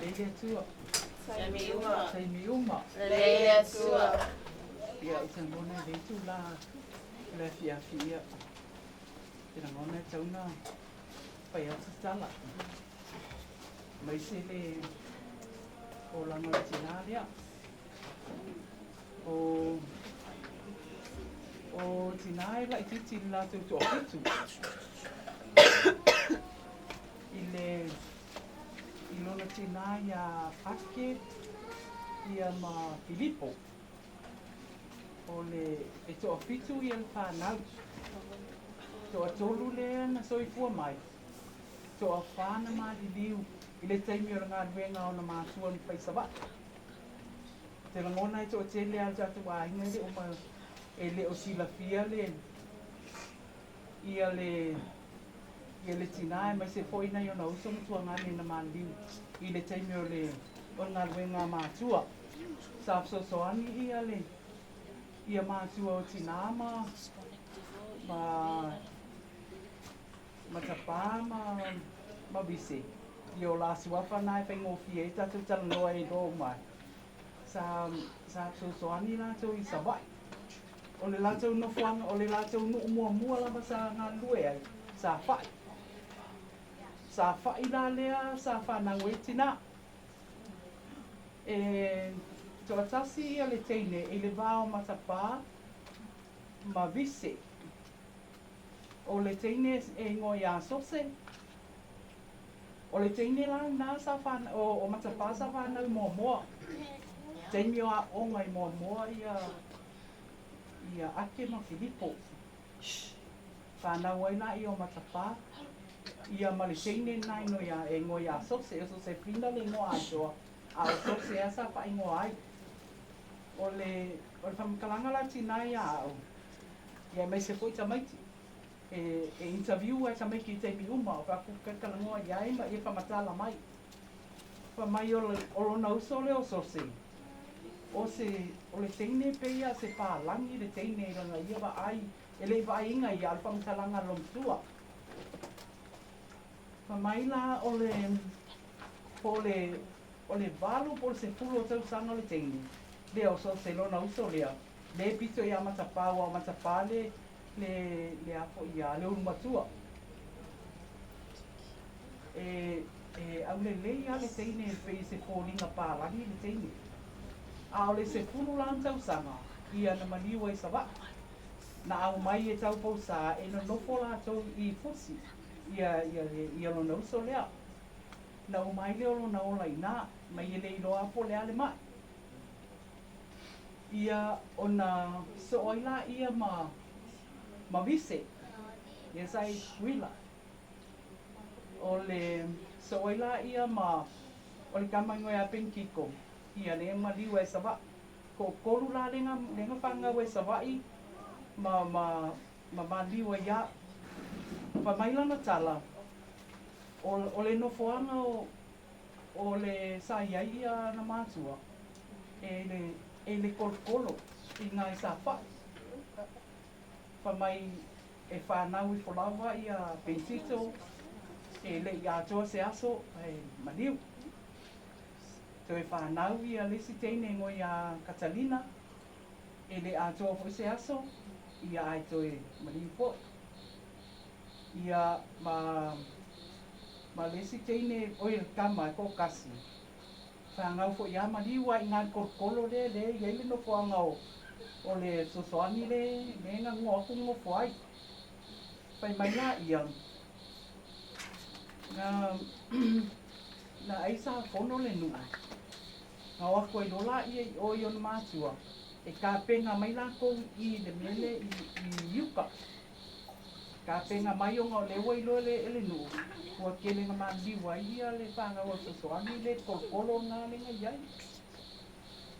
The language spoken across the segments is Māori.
leia tua. Saimiuma. Saimiuma. Leia tua. Ia o tangona le tu la fia. Tira ngona tauna pai atu tala. Mai se le o langa le tinalia. O tinai la iti la tu fitu. I lona tinai a Pake ia ma Filipo. O le e to fitu ia le whanau. To a tolu le na soifua mai. To a whana ma di liu. I le taimi o ngā duenga o na mātua ni paisawa. Te langona e to a tele al jatu wa inga le o ma e le o silafia le. Ia le tina e mai se foina i o na uso mutua ngani na māliu. I le taimi o le o ngā duenga mātua. Sa soani ia mātua o tina ma tapa ma bise. I o la suafa nai whai ngōwhi e tatu talanoa e rō mai. Sa soani la tau I sawai. O le lātou no fuanga, o le lātou no mua lama sa ngā lue ai. Sa whai. Sa whai la lea, sa whanau e tina. E toa tasi ia le teine, e le vāo matapā, ma vise. O le teine e ngoi a sose. O le teine la nā sa whanau, o matapā sa whanau mua. Teine o a ongai mua ia ake ma Filipo. Whanau ai la I o matapā. Ia ma le teine nai no ia e ngoi a sose. E sose pina le ngoa ajoa. A o sose asa pa ingoa ai. O le whamakalanga la tina ia au. Ia mai se fwoi tamaiti. E interview ai tamaiki I teipi uma. O whakukakalangoa ia ima ia whamatala mai. Whamai o lona uso le o sose. O le teine peia se pālangi le teine ranga ia wa ai. E le wa inga ia al whamakalanga lomtua. Whamai la o le valo po se fulo tau sanga le teine. Le o so se lona uso lea. Le pito ia matapā o matapā le apo ia le urumatua. Au le leia le teine pei se pōlinga pālangi le teine. A o le se fulo lan tau sanga. Ia na maniwa I sawa. Na au mai e tau pou sa e no nofo la tau I fusi. Ia lona uso lea. Na o mai leo lona ola ina. Mai e le iloa po lea le mai. Ia ona so oila ia ma vise. Ia sai wila. O le so oila ia o le kamango e penkiko. Ia le maliwa e sawa. Ko koru la lenga whanga e sawai. Ma maliwa ia. Pamaila na tala. O le nofoanga o le saiai ia na mātua. E le kolokolo I ngā I sa whai. Whamai e whanau I wholawa I a Bentito. E le I atoa se aso e maniu. To e whanau I a lesi teine ngoi a Catalina. E le atoa fo se aso. Ia ai to e maniu po. Ia ma lesi teine oi kama ko kasi. Whangau fo ia maliwa I ngā korkolo le iele no whangau. O le sosoani le ngā ngō aku ngō whai. Pai mai ngā iang. Na aisa whono le nua. Ngā wako I rola o I ona mātua. E ka penga mai lako I le mele I yuka. Ka penga mai o ngā lewa I loa le nua. Kua kele ngā maliwa ia le whangau o sosoani le kolkolo ngā le ngai iai.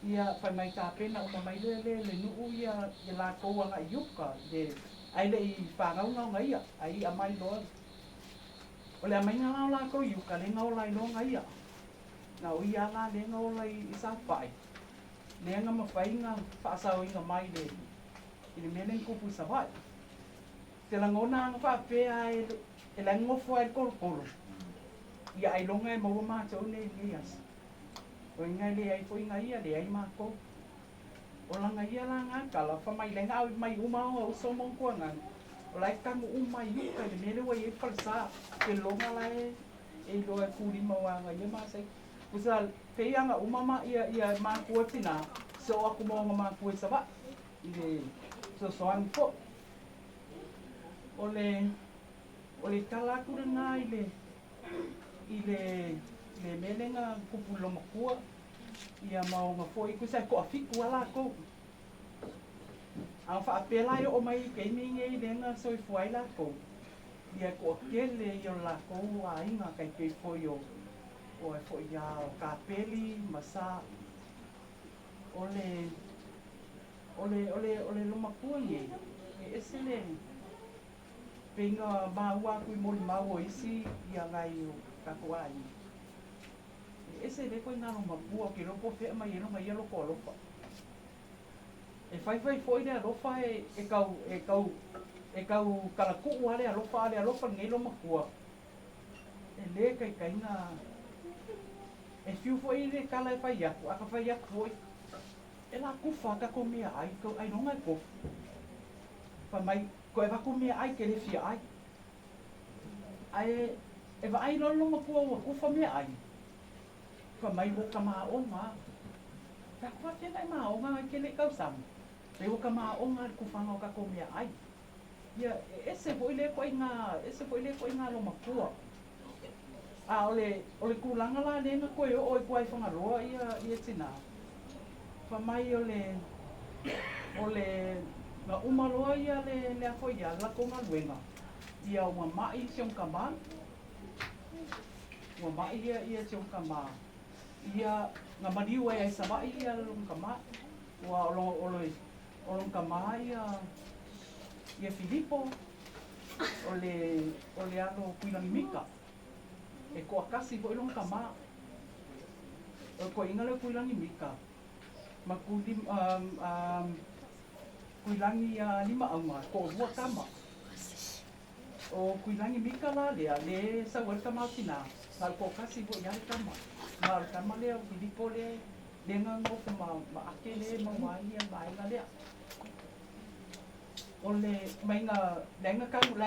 Ia whai mai ka pena o mai le nuu ia la koua ngā yuka. Ai le I whangau ngau ngai ia. Ai a mai loa. O le a mai ngā la kou yuka le ngau lai loa ngai ia. Ngā o ia la le ngau lai I sa whai. Le ngā mawhai ngā whaasau I ngā mai le. I le mele kupu sa whai. Te langona ngā whapea e la ngofo ai kolokolo. Ia ai longa e maua mātou ne ias. O ngai le ai foi ngai ia le ai mako. O langa ia la ngaka fa mai lenga au mai uma o so mong ko ngang. O lai kamu uma yuka le mele wa ye falsa ke longa la e lo e kuri mawanga ia ma sai. Usa pe anga uma ma ia ma ko tina so aku mo ma ko sa ba. Ile so so an ko. Ole kala ku na ile le melenga kupulo makua ia mau nga foi ku sai ko afiku ala ko a fa apela yo o mai ke minge lenga soi foi la ko ia ko kele yo la ko a inga kai ke foi yo o e foi ya ka peli masa ole lo makua ye esele penga maua ku mo mau isi ia ngai ka ko ai ese le ko ngalo mapua ke lopo fe mai no mai lo ko lopa e fai foi le lofa e kau kala ku wale lofa ngai lo mapua e le kai na e fiu foi le kala e fai aku aka fai aku foi e la ku fa ka ko mea ai ko ai no ngai ko fa mai ko e va ku mea ai ke le fia ai e va ai lo mapua wa ku fa mea ai fa mai wo ka maonga ka kwa te nai maonga ke le kau sam te wo ka maonga ku whanga ka ko mea ai ia ese foi le ko inga lo makua a ole kulanga la le na ko o ko ai whanga roa ia tina fa mai ole na uma roa ia le a foi ia la ko nga luenga ia o mai siong kama o mai ia siong kama ia nga madiu ai saba ia long kama wa olong kama ia Filipo ole ano kuilangi mika e ko akasi ko long kama ko ingale kuilangi mika makuli kuilangi lima anga ko bua kama o kuilangi mika la le sa wel kama tina sal ko kasi bo yali kama mal kama le Filipo le dengan mo ma akele mo mai mai la le ole mai nga lenga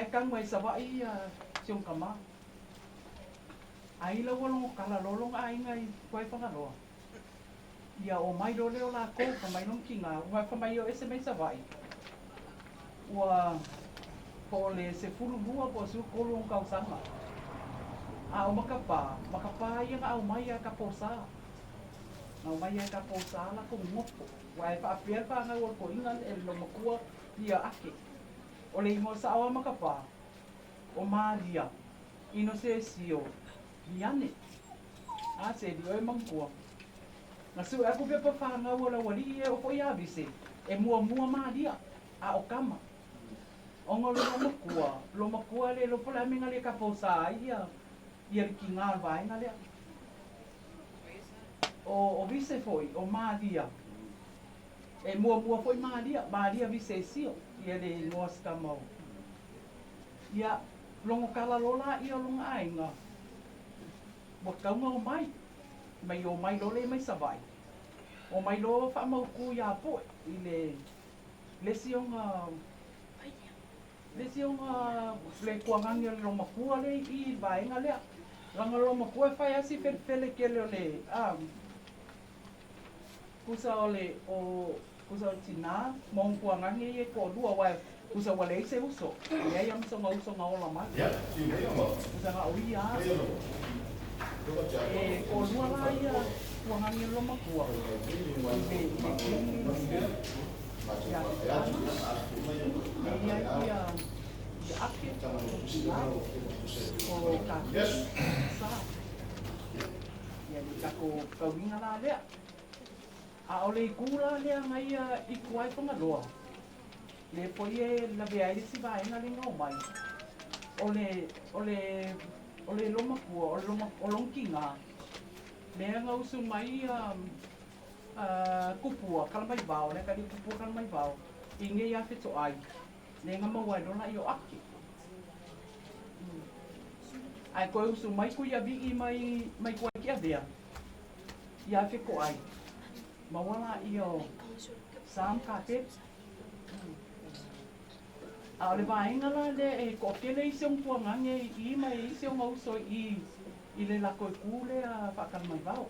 kang mai sa vai siong kama ai la wolong kala lolong ai ngai kwai pangalo ia o mai do le la ko ka mai long kinga wa fa mai o ese mai sa vai wa pole se fulu bua po su kolong kau sama a o makapa ia au mai ka posa na mai ka posa la ko ngopo wa fa apel pa nga ko ingan el lo makua ia ake ole mo sa awa makapa o maria ino se sio iane a se dio e mangkua na su aku pe pa fa nga wala wali e o ko ia bise e mua maria a o kama ongo lo makua le lo pola minga le ka posa ia kinga vai nga le o vise foi o maria e mua foi maria vise sio ia le nos kama ia longo kala lola ia longa ainga mo kaunga o mai o mai lo le mai savai o mai lo fa mau ku ia po le sionga le kuangang ia lo makua le I vai nga le langa lo makua fai asi fele ke le kusa ole kusa tina mong kuangang ia ko dua wa kusa wale se uso ia yang so ngau la ma ya kusa nga oia ko dua la ia kuangang ia lo makua ia ake o ka sa ia di ka winga la le a ole kula le ngai I kuai pangaloa le poie la vea I si vai na le ngau mai ole loma kua olong kinga le ngau su mai kupua kalmai vau le kali kupua kalmai vau inge ia feto ai le ngama wai dona io aki ai ko su mai ku ia bi mai kuai kia vea ia fe ko ai. Mawala iyo sam kapit. A le vaenga la le e ko kele i seong puangange i mai i seong au so i le lako e kule a whakal mai vau.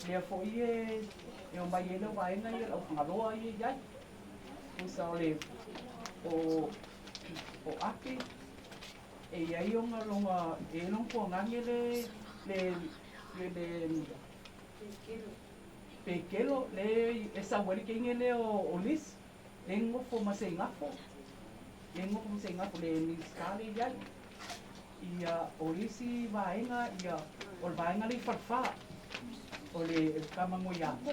Lea fo i e o mai e le vaenga i e lau whangaroa i e iai. Usa o le o ake e iai o ngā longa e long puangange le pekelo le e sa wari ke inge le o lis. Le ngofo ma se ngafo. Le ngofo ma se ngafo le miskale iai. Ia o lisi vaenga ia o le vaenga le farfa. O le kamango ia po.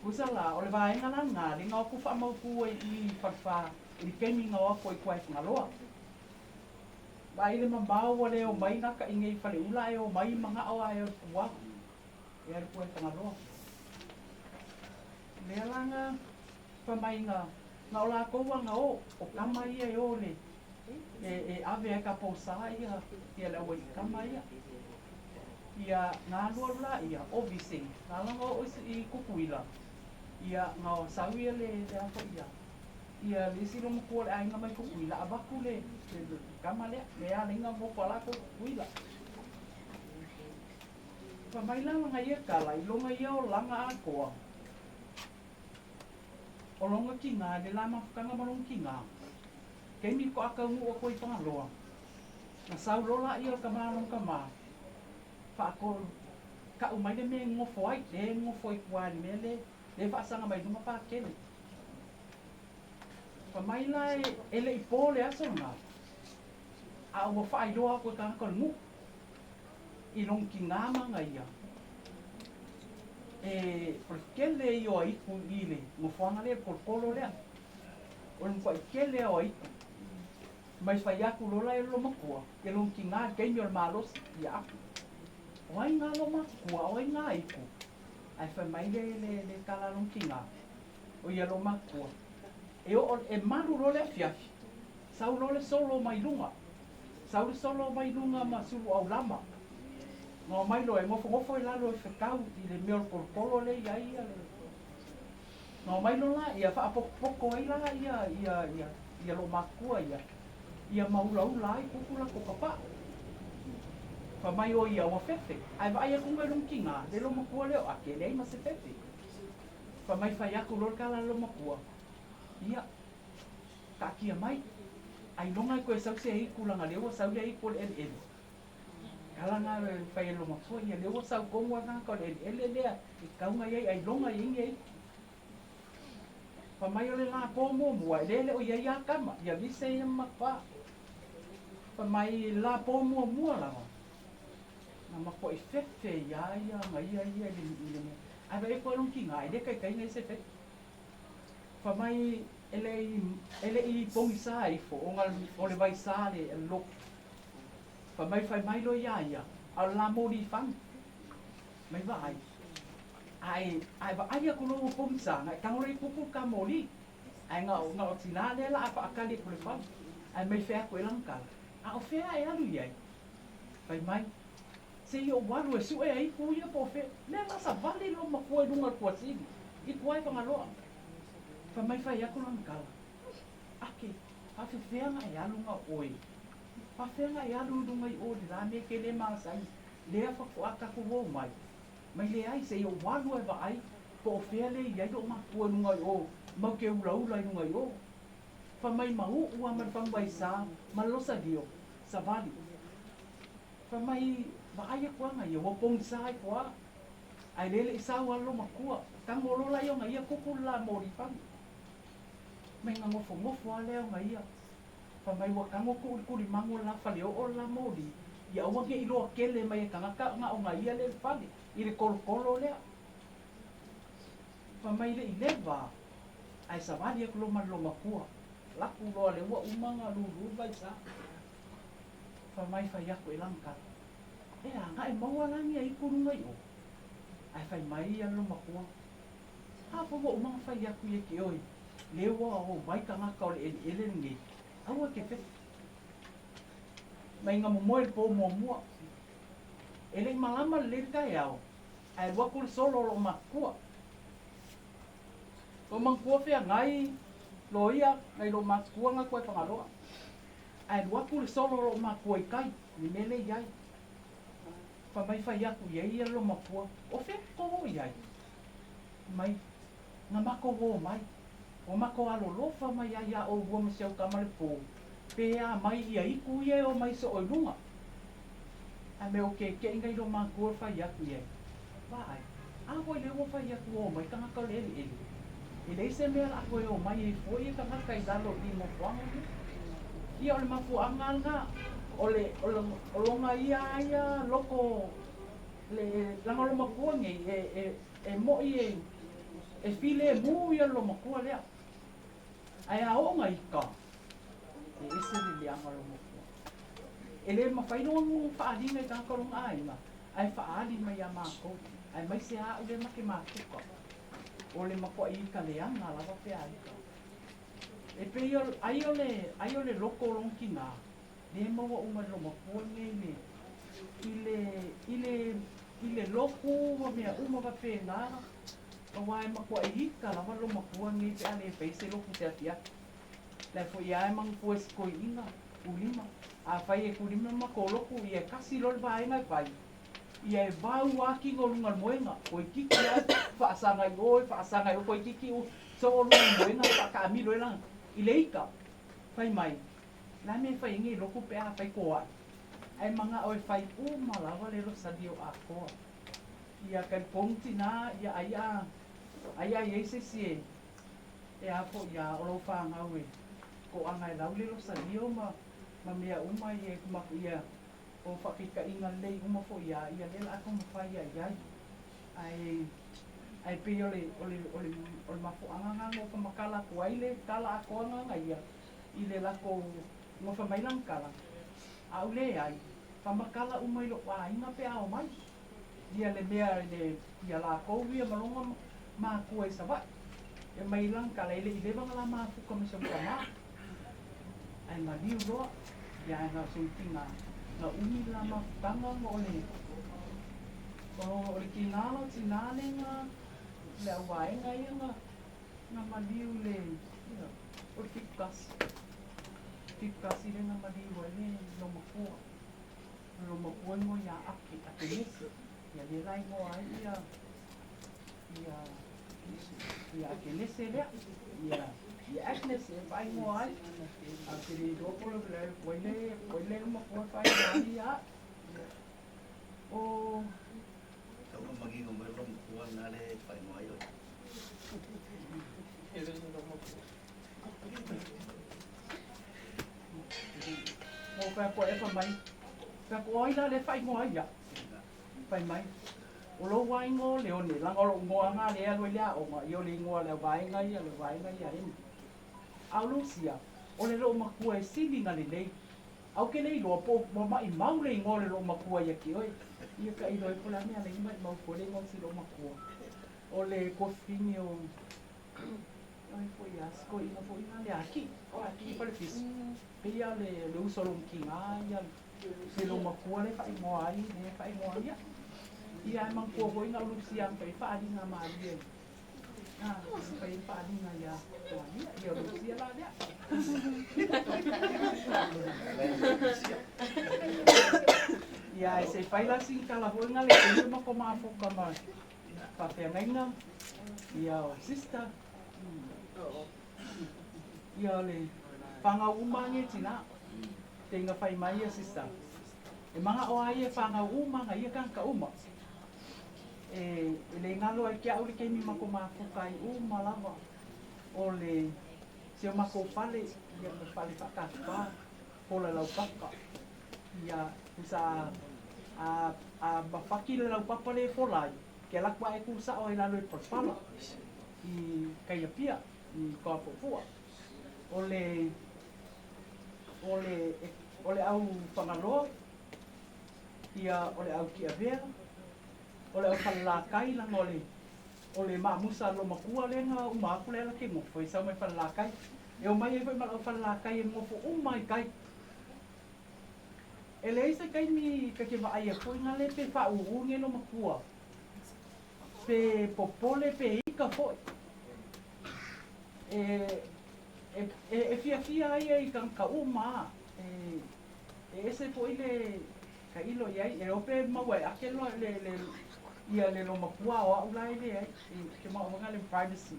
Kusala o le vaenga la ngā le ngā ku whamau ku i farfa. I kemi ngā wako i kuai whangaloa. Vai le mambao o le o mai naka inge i whale ula e o mai mga o ai o kua. E ar kuai whangaloa. Lea langa pamai ngā ola koua ngā o kama ia e o le e ave e ka posa ia le ua i kama ia. Ia ngā lua la ia o visi, ngā langa o i kukuila. Ia ngā o sauia le ako ia. Ia lisi lo mokua le ainga mai kukuila, a waku le kama lea, lea linga moko ala kukuila. Pamai langa ia kala, i longa ia o langa a koa. O longa ki ngā, le lama whakanga marong ki ngā. Kei mi ko aka ngu o koi pangaloa. Nga sau rola i o ka marong ka mā. Whaako, ka umai le me ngofo ai, le ngofo i kuari me le whaasanga mai dunga pākele. Pamai lai ele i pō le aso ngā. A ua whaairoa koe ka haka ngu. I long ki ngā manga ia. Por kele i o aiku i le, ngofuanga le, por kolo lea. O le mkwa i kele o aiku. Mai whai aku lola e lo makua. E long ki ngā keimi o le malos i aku. O ai ngā lo makua, o ai ngā aiku. Ai whai mai le kala long ki ngā. O ia lo makua. E maru lo le fiafi. Sau lo le solo mai lunga. Sau le solo mai lunga ma sulu au lama. Ngā mai lo e ngofo e lalo e whekau i le meo korokoro le ia. Ngā mai lo la ia whaapokopoko ai la ia lo makua ia. Ia maulaula ai kukula ko kapa. Wha mai o ia ua whewhe. Ai wa aia kunga rung ki ngā, le lo makua leo ake, le ai ma se whewhe. Wha mai whai aku lor kala lo makua. Ia, ka kia mai. Ai longa i koe sau se hiku langa leo, sau le hiku le ele. Kala ngā whai lo makua, ia leo sau kongua ngā ko le ele lea. I kaunga iei, ai longa inge ei. Wha mai o le ngā pō mua, le o iei a kama, ia vise ia makwa. Wha mai la pō mua langa. Ngā makwa i whewhe ia ngā ia le me. Ai wa e koe rung ki ngā, i le kai ngai se whewhe. Wha mai ele i pongi sā i fo, o le vai sā le lok. Wha mai whai mai lo ia, a la mōri whang. Mai wa ai. Ai wa ai ako lo pongi sā, ngai kangore i kuku ka mōri. Ai ngā o tina le la apa akali ko le whang. Ai mai whea koe langkala. A o whea e alu iai. Whai mai. Se i o waru e su e ai kuia po whea. Le nasa vale lo makua i runga kua sini. I kuai pangaloa. Wha mai whai ako langkala. Ake, hawhi whea ngai alunga oi. Hawhi whea ngai alu runga i ori la me ke le maasai. Lea whaku akaku wau mai. Mai le ai, se i o waru e wa ai. Po o whea le iai do makua runga i o. Mau ke ula i runga i o. Wha mai mau ua man whangwai sā. Malosa dio, sa vali. Wha mai wa ai a kuanga i o wapong sā i kua. Ai lele i sā walo makua. Kangolo la i o ngai a kuku la mori whangi. Mai ngā ngofo a leo ngai a. Wha mai wa kango kuri mango la whale o la mori. Ia awange i loa kele mai e kangaka ngā o ngai a le whale. I le kolo lea. Wha mai le i lewa. Ai sa vali a kulo man lo makua. Laku loa le ua umanga lulu vai sa. Wha mai whai ako e langka. E a ngā e maua langi a ikurunga i o. Ai whai mai a lo makua. Hapa wa umanga whai aku e ki oi. Le ua o mai ka ngaka o le ele nge. Aua ke whi. Mai ngā momoe le pō mua. Ele malama le kai au. Ai waku solo lo makua. Lo makua fea ngai lo ia ngai lo makua nga koe whangaroa. Ai waku solo lo makua i kai. Ni mele iai. Whamai whai aku iai ia lo makua. O fea koho iai. Mai. Nga mako wo mai. O mako alo lofa mai ai a o ua masiau kamare pō. Pea mai ia iku ia o mai so o lunga. Ai me o ke ngai lo makua whai aku iai. Vai. Ako i leo whai aku o mai kanga kau lele ele. I lei se mea ako e o mai e fo i kanga kai lalo i mo whanga. Ia o le mafu anga nga. O longa ia loko le langa lo makua ngai e mo i e file mu ia lo makua lea. Ai a o ngai ka. E ese li anga lo makua. E le mawhaino ngu whaalinga i kanga longa aina. Ai whaali mai a mako. Ai mai se a ule make mātuka. O le makua i ka leanga lawa pe aika. E pe ai o le loko ronki nā. Le maua uma lo makua ngai I le loko wa mea uma wa pe nā. O wai makua i hika lawa lo makua ngai pe ale e peise loko te atia. Lai fo i ae mang fua skoi inga ulima. A whai e kulima mako loko i e kasi lor vaenga i whai. Ia e vau aki ngō runga moenga. Ko i kiki a whaasanga i oi, whaasanga i oi. Ko i kiki o so o runga moenga whaka amilo e langa. I le ika, whai mai. Lai me whai ingi loko pe a whai koa. Ai manga oi whai o malawa lelo sadio a koa. Ia kai pongti nā, ia aia i eise sie. E a po ia olo whaangau e. Ko anga e lau lelo sadio ma mea uma i e kumaku ia. O whakika inga lei uma fo ia lela ako mawhai ai. Ai pe ole mafu anga ngo whamakala ko aile, kala ako anga ia. I le lako ngo whamailang kala. Au le ai, whamakala umai lo wa inga pe ao mai. Ia le mea ia la kou ia malonga maa kua i sawa. E mailang kala ile i lewanga la maa fuka misa mua maa. Ai ma liu roa, ia nga suitinga. Nga umi la mafutanga mo ole. O le kinala tinale nga le awaenga ia nga maliu le o le fikasi. Fikasi le nga maliu le lo makua. Lo makua mo ia ake nese. Ia le rai mo ai ia ake nese lea. Ia Agnes e whai mo ai. A kiri doko le koile makua whai ai ia. O Tau na magi ko mai rom kuwa na le whai mo ai o. Mo whai ko e whamai. Whai ko ai la le whai mo ai ia. Whai mai. O lo wai ngō leo ne langa lo ngoa ngā lea loi lea o ngā. Io le ngoa leo vaenga ia eni. Au lusia, o le lo makua e sili nga le lei. Au ke lei loa po mai mau le ngō le lo makua ia ki oi. Ia ka ilo e pola mea le imai mau po le ngō si lo makua. O le kofini o... Oi po ia, sko ina po ina le aki. O aki pa le fisi. Pia le uso lo mki ngā ia. Se lo makua le whai moa ai, le whai moa ia. Ia e mang kua hoi ngā lusia pai whaari ngā maari e. Pai whaari ngā ia. Ia lusia la lea. Ia e se whaila sing kala hoi ngā le kei mako maa whoka mai. Whawhea ngainga. Ia o sister. Ia le whanga umange tina. Te inga whai mai a sister. E manga o ai e whanga umanga ia kanka uma. E le ngalo ai kia uli kei mi mako maa whukai umalawa. O le seo mako whale, ia me whale whakatwa. Pola lau paka. Ia kusa a mawhaki le lau papa le wholai. Ke lakwa e kusa o e lalo e parpala. I kai apia, i koa popua. O le au whangaloa. Ia o le au kia vea. O le au whalakai lang o le maamusa lo makua le nga umaku le la ke ngofo. Isau mai whalakai. E o mai e wai mal au whalakai e ngofo umai kai. E le isa kai mi ka ke vai ko nga le pe fa u nge no makua. Pe popole pe ika foi. E fia ai i kan ka uma. Ese foi le ka ilo iai e ope mawe akelo le ia le lo makua o au lai le ai ke ma wanga le privacy.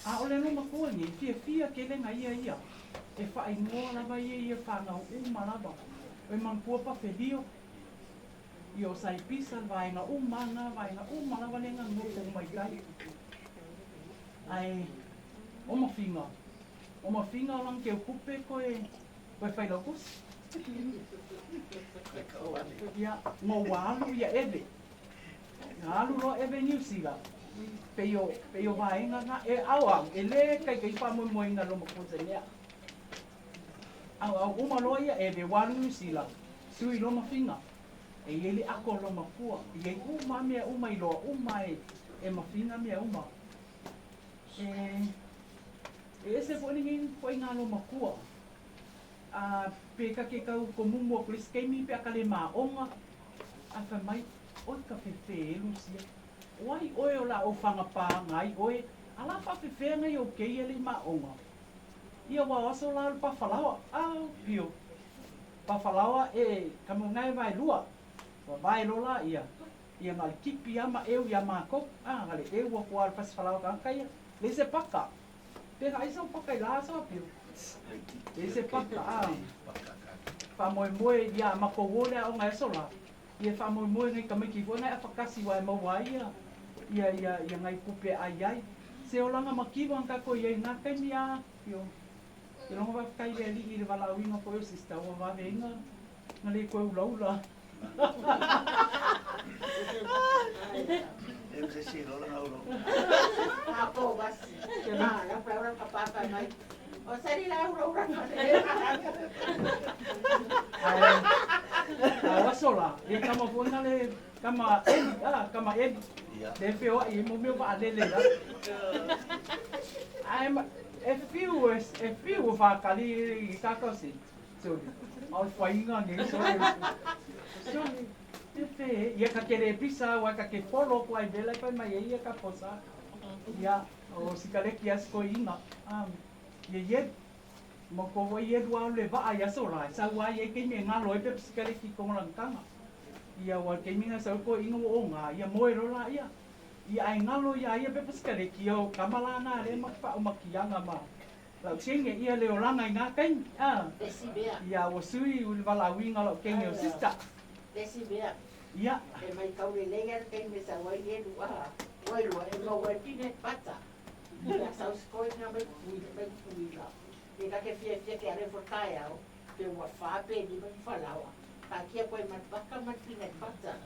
A ole no makua ni fia ke le ngai ia. E whae ngoa lava ia whanau lava. E mampua pa whewio. I o sai pisa vaenga uma lava lenga ngoko mai kai. Ai, o mawhinga. O mawhinga o lang ke kupe koe whailau kusi. Ia, ngō walu ia ebe. Ngā alu roa ebe New Zealand. Peo vaenga nga e awa, e le kai whamoimoe ngā loma kose nea. Au umaloa ia e be walu New Zealand. Sui loma whinga. E ele ako loma kua. I e uma mea uma i loa. Uma e mawhinga mea uma. E ese poningi koe ngā loma kua. Pe ka ke kau ko mumua kulis keimi pe akale maa onga. A whamai, oi ka whewhe elu sia. Wai oe o la o whangapā ngai oe. Ala pa whewhe ngai o kei ele maa onga. Ia wa aso la pa falawa pio pa falawa e kamo ngai vai lua wa vai lola ia ngal kipi ama eu ia mako ngale eu wa kwa pas falawa kan kai le se paka pe ai so paka la so pio le se paka pa moi ia mako wole o ngai so la ia fa moi ngai kamiki fo ngai afakasi wa mo wa ia ngai kupe ai se olanga makiwa ka ko ia na kai mia pio. E longa vai ficar ali e vai lá o ino foi o sistema vai ver na lei coi ula. Eu sei se rola na ulo. Ako basi. La palabra papá mai. O sari la ura. Ai sola. E kama fona le kama ed. De feo e mo meu va lele la. Ai e fiu fa kali kakasi. So, au whainga ni so. So, te ia ka kere pisa wa ka ke polo ko ai vela pa mai ia ka posa. Ia o sikale ki asko inga. Ye mo ko wa ye dua le va ia so la. Sa wa ye ke me nga loi pe sikale ki ko lang kanga. Ia wa ke minga sa ko inga o nga ia moero la ia. Ia ai ngalo ia pe sikale ki o kamalana le ma pa o makianga ma. La chinge ia le olanga nga kai. Ia o sui u vala winga lo kenge o sista. Desi bea. Ia. E mai kau le lenga kai me sa wai e lua. Wai lua e no wai tine pata. Ia sa uskoi nga mai kui la. E ka ke fie ke are fortai au. Ke wa fa pe ni mai falawa. Ka kia koe mat baka mat tine pata.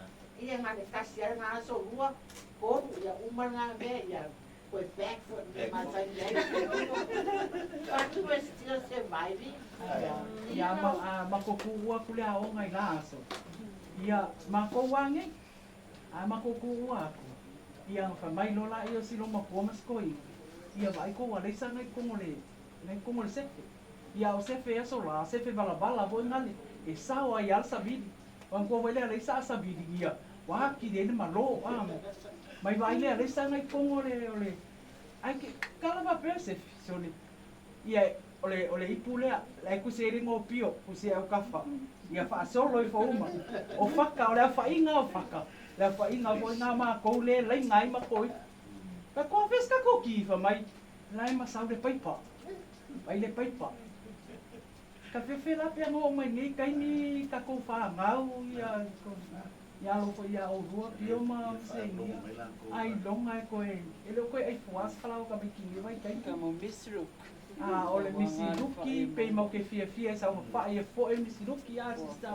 Ia nga ne kasi ara nga so lua. Koru ia umanga me ia. Koe back foot me matai nei. Are you still surviving? Ia makokua kule a o ngai la aso. Ia makowange. Makokua aku. Ia whamai lola i o silo makua maskoi. Ia vai ko wa leisa ngai kongole sefe. Ia o sefe aso la, sefe balabala vo ngale. E sao ai alsa vidi. Wan ko wele leisa asa vidi ia. Waki de malo mai vai le leisa ngai kongole ole. Ai ke kalava perse sole. Ia ole ipulea lai ku se ringo pio ku se au kafa ia fa solo i fauma o faka ole fa inga o faka la fa inga vo na ma ko le lai ngai ma koi ka ko festa ko ki fa mai lai ma sau de paipa ai le paipa ka fe la pe ngo mai ni kai ni ka ko fa ngau ia lo ko ia o rua pio ma se ni ai longa ko e lo ko ai fuas kala ka bikini vai kai Ka mo misru. ole misiluki pe mau ke fia sa fa e fo e misiluki a sista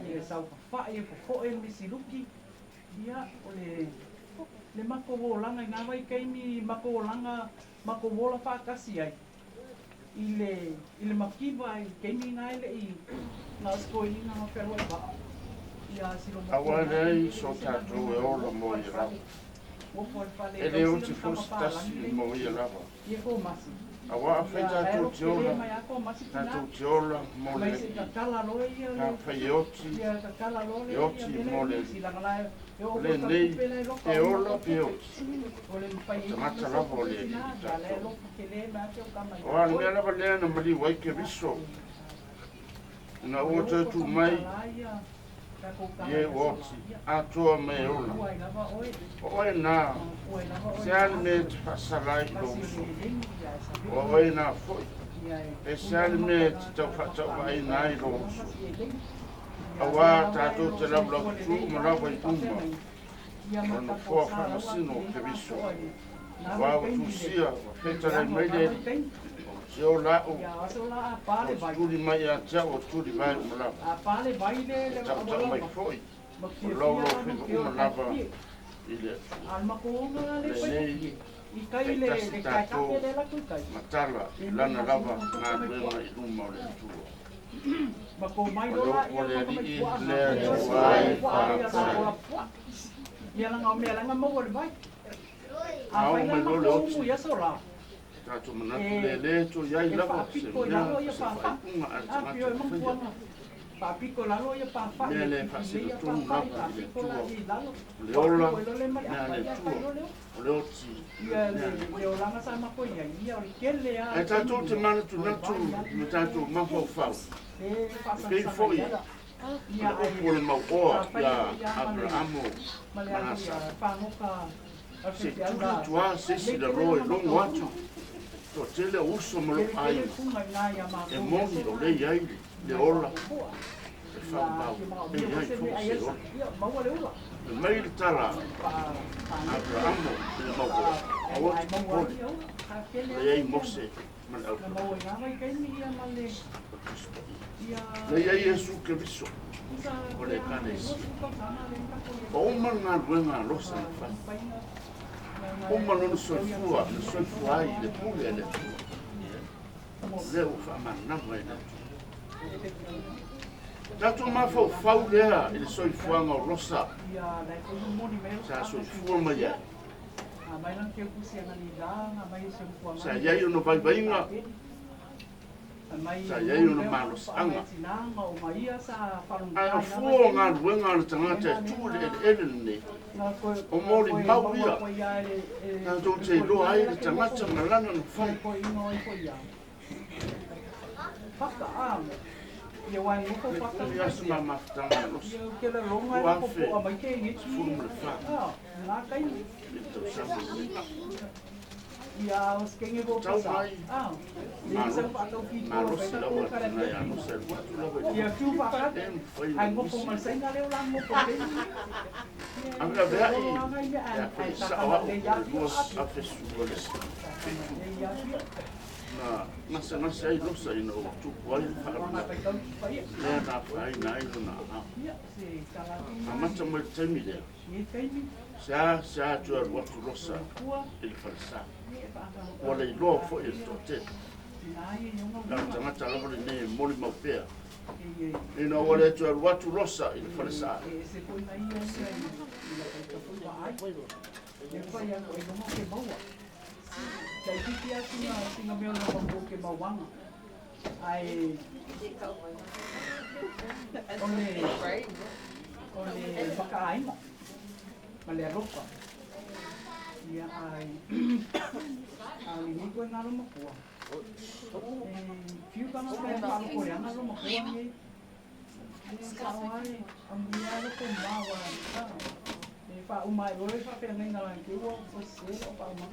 e sa fa e fo e misiluki ia ole le mako volanga nga vai kai mi mako volanga mako vola fa kasi ai ile makiva i kai mi nga ile i na skoi nga ma pero ba ia silo Awa rei so tato e ola mo i rapa. o for fale E le uti fustasi mo i rapa. Ie ko masi. Awa a whai tātou te ola. Mai ako masitina. Tātou te ola mo Mai le se kakala loe ia ka le. whai oti. Ia kakala loe E oti mo le. si langa lai. Le nei te ola pe oti. O le pai. Tamata lava o le Ya le tātou. lo ke le ma te o kama. O a mea lava lea na mali wai ke riso. Na ua tātou mai ye oti. Atoa me ola. O e nā. Se ale me te whasalai lo uso. O e nā foi. E se ale me te tau whatau ai nai lo uso. Awa tātou te lau lau tu ma lau ai uma. Ono fua whamasino ke riso. Wa o tu sia, wa whetare mai le. Se o lau, o turi mai a tea, o turi mai uma lava. Tau tau mai foi. O lau lau whika uma lava i le atu. Le nei, e kasi tātou matala i lana lava ngā duenga i luma o le atua. O le ali i lea i wai whakasai. Au mai lole oti. Tātou manatu le le to iai lava se mea se whaikunga a tangata whaikunga. Mea le whasika tonu lava i le tua. O le ola, mea le tua. O le oti. E tātou te manatu natu, me tātou mawhau whau. Kei foi, le upo le mauoa ia Abrahamo manasa. Se tuli tua sesi le roe longo atu. To tele uso malo ai. E moni o le iai le ola. E whakabau. E iai fuku se ola. Le mai le tala. Abrahamo le mauoa. Awatu kupoli. Le iai mose. Man au le iai Yesu ke viso. O le kanesi. O man ngā ruenga losa na whai. O man ono soifua, le soifua ai, le pule le tua. Le o whamanama i le tua. Tātou mawhau whau lea i le soifua ngā rosa. Sa soifua mai ai. Sa iai ono vaivainga. Sa iai ono malosanga. Ai o fua ngā ruenga le tangata e tūle ele nei. O mori mau ia. Tātou te loa ai le tangata malana no whai. Kuni asu ma mafutanga na losa. Uafe, furum le wha. Tau samu le. Tau mai. Malosi lawa tina ya no se watu lawa. Em whai na misi. Amina vea i. Ya whai sawa o kuas a fesu wale. Na nasa ai losa ina o tuku ai whaaruna. Lea na whai na ai luna a. Amata mai taimi lea. Sa tua watu losa ili falsa. Wale i loa fo i to te. Na tangata lava le ne moli maupea. Ina wale tua watu losa ili falsa. Dai tiki atu singa mea na mambo ke mawanga. Ai Ole whakaaima. Ma le ropa. Ia ai ni koe ngā roma kua. Fiu kanga kai whalo kore anga roma kua nge. Sawai, amia roko mawa. Wha umai oi wha pera ngai ngā rangi ua o se o pa uma.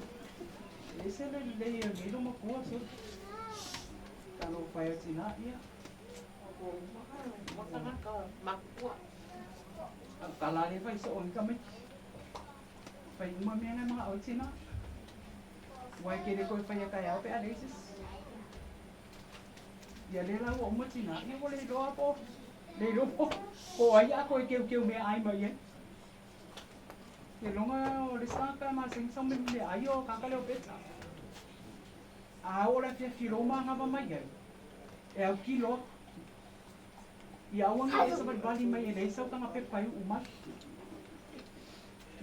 Ese le lei ngai roma kua se. Talo whai atina ia. Kalare whai so on kame. Whai uma mea ngai mga autina. Wai kere koe whai akai au pe aleisis. Ia le lau o matina. Ia ko le roa po. Le roa po ai a koe keu mea ai mai e. Ia longa o le saka ma sing song me le ai o kakale o peta. A ora te firoma ngava mai ai. E au kilo. Ia awanga e sabat bali mai e leisau kanga pepa i umat.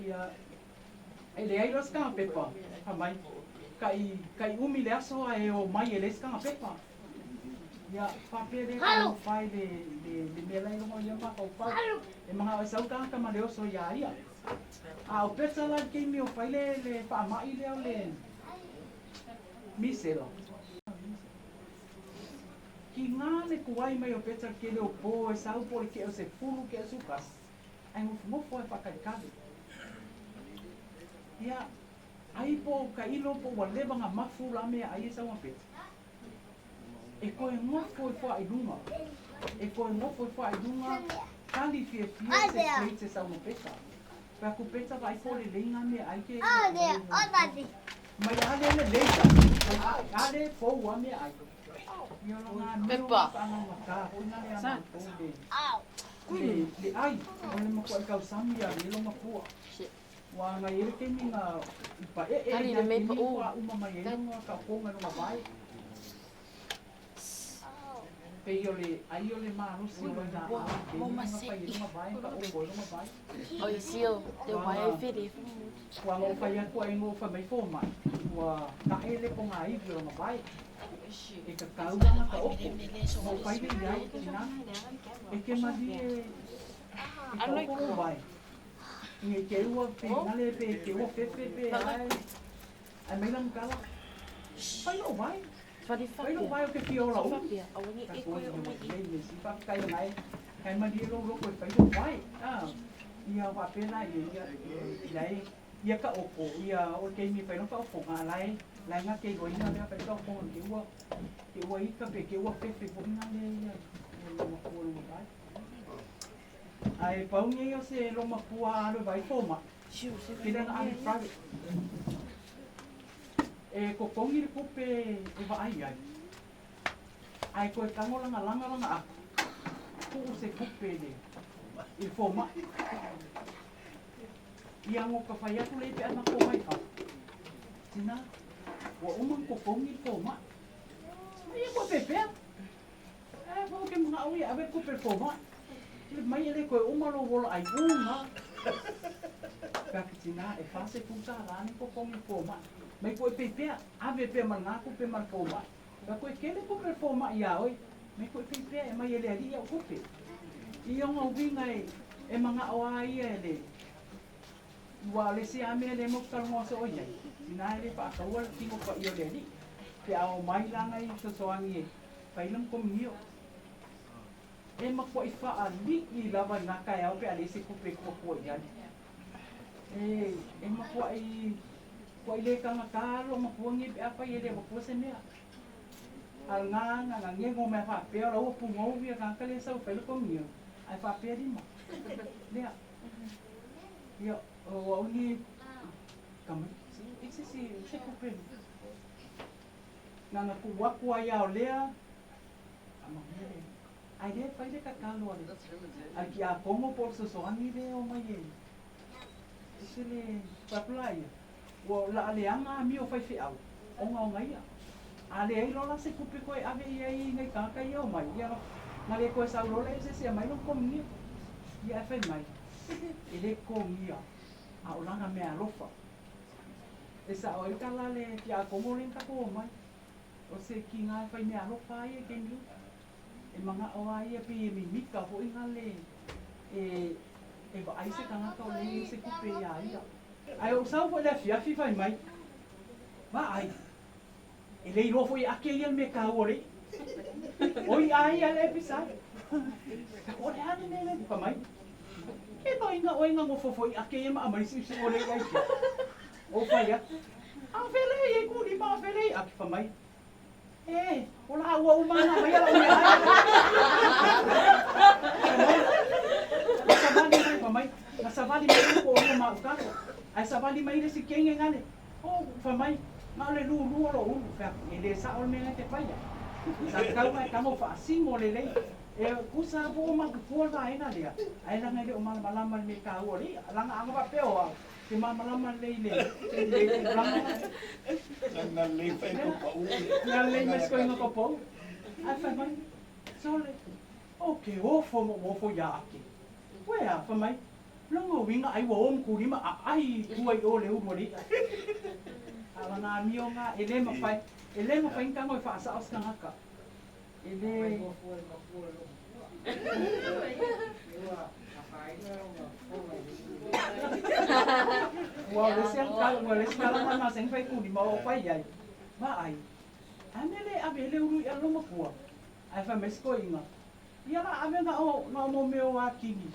Ia e le ai roska pepa. Ha mai. kai umi le aso e o mai e le skanga pepa. Ya papere ko fai le mela i longo ia ma ko pa. E mga o sau ka ma le oso ia ia. A o pesa la ke mi o fai le pa mai le o le. Miselo. Ki ngā le kuai mai o pesa ke le o po e sau po ke o se fulu ke o sukas. Ai ngofo e whakaikade. Ia, ai po ka ilo po wa leva nga mafu la mea ai e sau ngapeta. E koe ngofo e wha i dunga. E koe ngofo e wha i dunga. Kali fie fie se plate e sau ngapeta. Pea ku peta vai po le leinga mea ai ke. Mai ale le leita. Ale po ua mea ai. Pepa. Le ai, ole mo ko kau sami ya le lo mapua. Wa nga ele ke mi nga pa Kali le me pa u. Uma mai ele nga ka ko nga no vai. Pe ole ai ole ma no si wa nga. Mo ma se nga vai ka o ko nga vai. O i sio, te wai e whiri. Wa mo fa ya ko ai mo fa mai fo mai. Wa ka ele ko nga i nga vai. E ka kau nga ka o. Mo fai de ia ina. E ke madi e ano ko vai. Ni ke ua pe ngale pe ke ua pe ai. Ai mai lang kala. Pai no vai. Pai no vai o ke fiola o. Awani e ko o mai. Ni si pa kai mai. Kai madi lo ko pai no vai. Ah. Ia wa pena ia ia ka o ia o ke mi pai no ka o nga lai. Lai nga ke go ina pai ka o ke ua ika pe ke ua pe po ina le ia. Ai paungi o se lo mapua alo vai foma. Kina na ali private. E ko kongi ri kupe e va ai ai. Ai ko tango langa a. Ku se kupe le. I foma. Ia ngo ka fai atu le pe ana ko mai ka. Tina. Wa umang ko kongi foma. Ia ko pepe. Vou que mga awi abe ko performa. Mai ele ko umalo wala ai uma. Kakitina e fase puta rani ko komi forma. Mai ko pepe ave pe mana ko pe mar forma. Ka ko kele ko performa ia oi. Mai ko pepe e mai ele ali ko pe. Ia ngo winga e mga awai ele. Wa le si ame le mo ka mo so ia. Ina ele pa ka wal ki ko pa ia le ali. Pe ao mai langa i so soangi. Pailam ko mio. E makua i wha li i lava nga kai au pe ale se kupe kua ian. E makua i le kanga karo makua ngi pe apa i le makua se mea. Al nga ngengo me wha peo rau pu ngau via kanga le sau pelo komio. Ai wha pea rima. Lea. Ia, o au ni kama. Ise se kupe. Nga ku wakua iao lea. Ama mele. Ai le fai le kakalo ale. Ai ki a kongo por sosoangi le o mai e. Ise le papulai. Wo la ale anga mi o fai fiau. Onga o ngai. Ale ai lola se kupi koe ave i ngai kaka i o mai. Ia nga le koe sau lola ise se mai no komi. Ia fai mai. E le komi a. A o langa mea lofa. E sa o i kala le ki a kongo le kako o mai. O se ki ngai fai mea lofa ai e kengi. E mga oa ia pi mi mika ho inga le e ba ai se tangata o le se kupe ia ia. Ai o sau fo le fiafi fai mai. Ba ai. E le iro fo i ake ia me ka ore. Oi ai ale pisai. Ka ore ane me pa mai. Ke ba inga o inga ngofo fo i ake ia ma amari si ore ai. O fai ya. A fele e ku di ma fele a pa mai. Wala awa umana mai ala uya. Sabali mai pa mai. Na sabali mai ko o ma ka. Ai sabali mai le si kenge ngale. O fa mai. Ma le lu lo u fa. E le sa o me te pa ya. Sa ka mai ka mo fa singo le le. E kusa bo ma ko va ina le. Ai la ngai o ma malama me ka o ri. La nga pa pe o. Ke malama le le. Nang nalipay ko pa uli. Nalay mas ko yung kapong. Ay, famay. Sorry. Okay, ofo ya aki. Wea, famay. Lango winga ay waom kurima ay tuway o leo wali. ala ngā mionga, e le mawhai, nkango e whaasa aus kangaka. E le... Ua le kala ngā seng whai kuri ma o whai ai. Ma ai. Anele ave le uru i aloma kua. Ai wha mesko inga. Ia la ave nga o meo a kingi.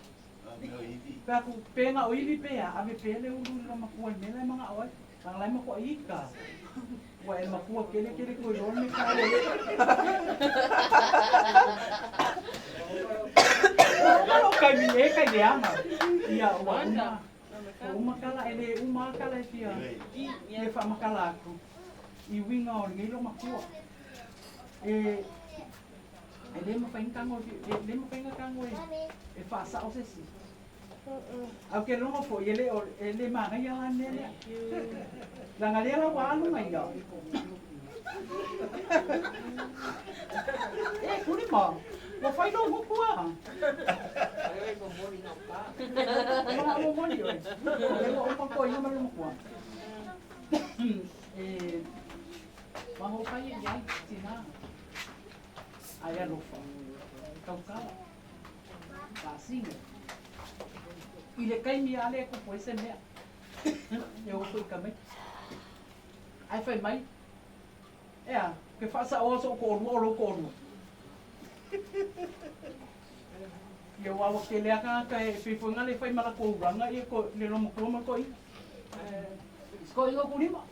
Pea ku penga o iwi pea, ave pea le uru i loma kua. Mela e mga awai. Ang lai makua ika. Ua e makua kele kua i me kare. Alo kai mi e kai leanga. Ia ua uma. Uma kala ele uma kala e pia. E wha makala aku. I winga o ngei loma kua. E le mawhaingango, le mawhaingango e whaasa o sesi. Au ke longa po, e le mana ia la nele. Langa lea la walu mai ia. E, kuri ma, wa whaino hukua. Mga momoni oi. Lewa upa ko inga maluma kua. E, maho kai e iai, tina. Ai alofa. Kaukala. Kasinga. I le kaimi ale e kupo ese mea. E opo I kamei. Ai whai mai. Ea, ke whaasa o so ko oro ko oro. Ia wawa ke lea ka e whiwhunga le whai mara ko uranga I ko le lomo kroma ko I. Ko ingo kurima.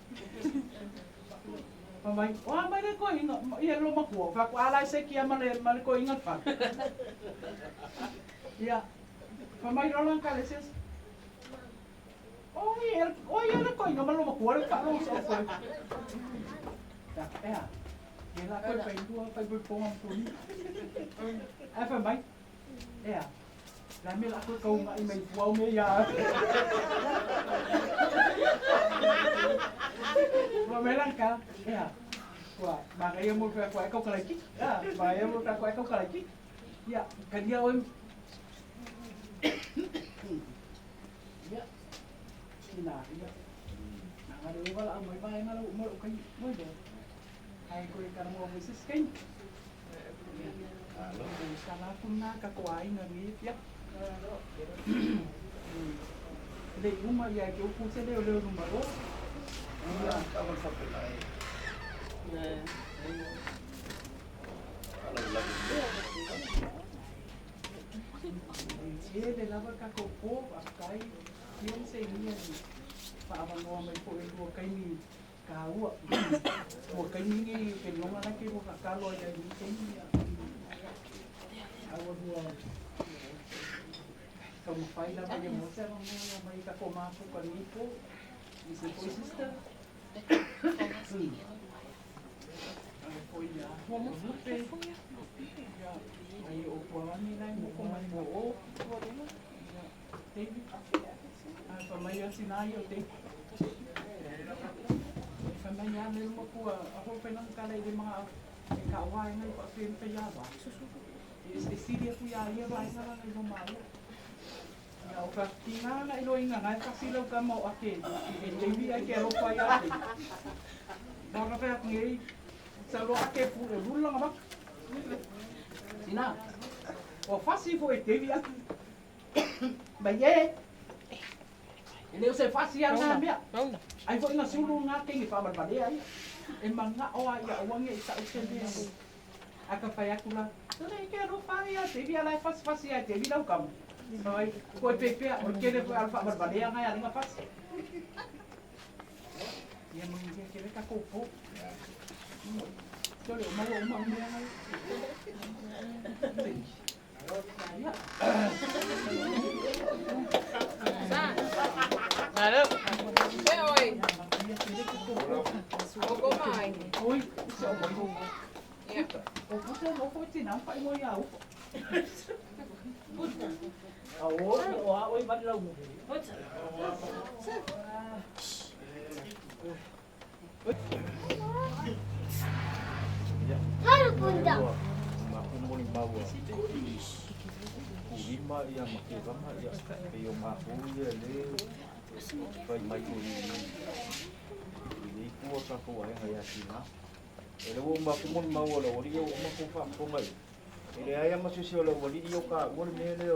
Mamai, wa mai le ko inga, ia loma kua. Fa ko ala se ki ama le ko inga fa. Ia. Mamai rolan ka le ses. Ia le ko inga ma loma kua le fa lo so ko. Ta, ea. Ia la ko fa indua fa bu ponga tuni. Ai fa mai. Ea. La me la ko ka unga I mai fuau me ia. Wa melanka, ea. Wa, baka ia mo fa ko kalaki. Ah, ba ia mo fa ko kalaki. Ya, kadia oi. Ya. Sina, ya. Nanga de wala mo ba ina lo mo kai mo do. Ai ko ka mo mo sis kai. Alo, sala kunna ka ko ai na ni ya. Le uma ia que eu puse le número. Ia, tava só pela aí. Ele lava cacopô, a cai, e eu sei minha fava no homem por ele o cai me caua, o cai me que não era que o cacalo ia me tem agora como faz da minha moça não vai cacomar com canipo e se foi sister foi já como foi aí o plano lá em como o teve a família assinar eu tenho família mesmo com a roupa não cala de uma kawai ngai pa fen pa ya ba e siria ku ya ia vai na ngai no mai ya o ka tinga na ilo inga ngai ka silo ka mo ake e levi ai ke ro pa ya ba ka pa ngai sa lo ake pu e rulla ba sina o fasi fo e tevi ake ba ye ele se fasi ya na mia ai fo ina sulu nga ke ngi pa ba de ai e manga o ai a wange sa o se dia aka fai akula tole ke ro fai a te via lai fas ia te vila kam ai ko pepe o ke le alfa barbalea ngai ali nga fas ia mo ngi ke le ka ko po tole o mau me ngai ya Claro. ¿Qué hoy? Poco más. oi se o mo o puto no foi tina fai mo ia o a o oi vai lá o Haru bunda. Makumuli maua. Kulima ia makevama ia iyo mahu ia le. Vai mai uri. Ini kua ka kua e ngai ati na. E le wo makumon maua la wali o maku fa ko ngai. E le aya masu se la wali o ka wali me le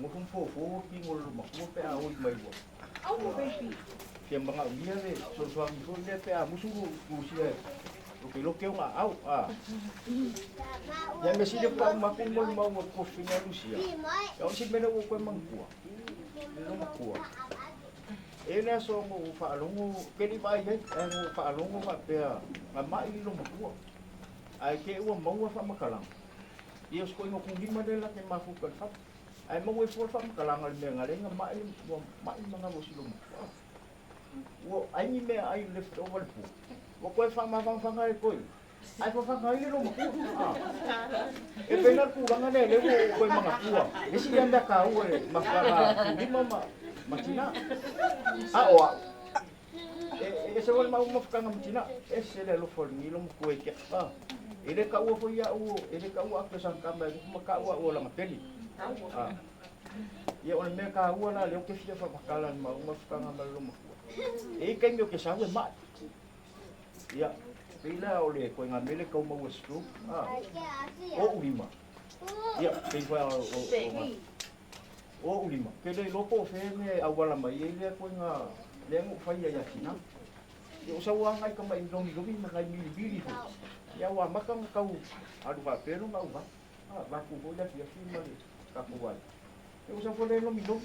ngofum fo ki ngol maku pe a oi mai wo. Au mo baby. Ke manga uia le so so mi ko le pe a musu ku sia. O ke lo ke nga au a. Ya me sile pa makumon maua ko fina lusia. Ya o si me no ko mangkua. No makua. Ena so mo fa longo ke ni vai ai mo fa longo fa pe ma mai lo makua. Ai ke o mo fa makalang. Ia sko ngo kungi madela ke mafu ka fa. Ai mo fo fa makalang al me ngale nga mai manga mo silo mo. Wo ai ni me ai left over pu. Wo ko fa ma fa ngai ko. Ai fa ngai lo mo. E pena ku langa ne le ko manga kua. Ni si anda ka o ma fa ni mama Matina. Oa. Se wala mau mafkanga matina. Se le lo for ni lo ko ke. Ele ka o fo ia o, ele ka o akto sang kamba ko ka o la mateni. Ia ona me ka o la le ke fia fa makala ma mafkanga ma lo mo. E kai me ke sa we ma. Ia. Pila o le ko nga mele ka mo westru. O ulima. Ia, pe fa o o ulima ke le lopo fe me awala mai ele ko nga le mo fa ia kina yo sa wa ngai ka mai long lobi ma ngai mili bili fo ya wa makang kau adu ba pero ma wa ba ku bo ya fi ma ka ku wa yo sa fo le lo mi do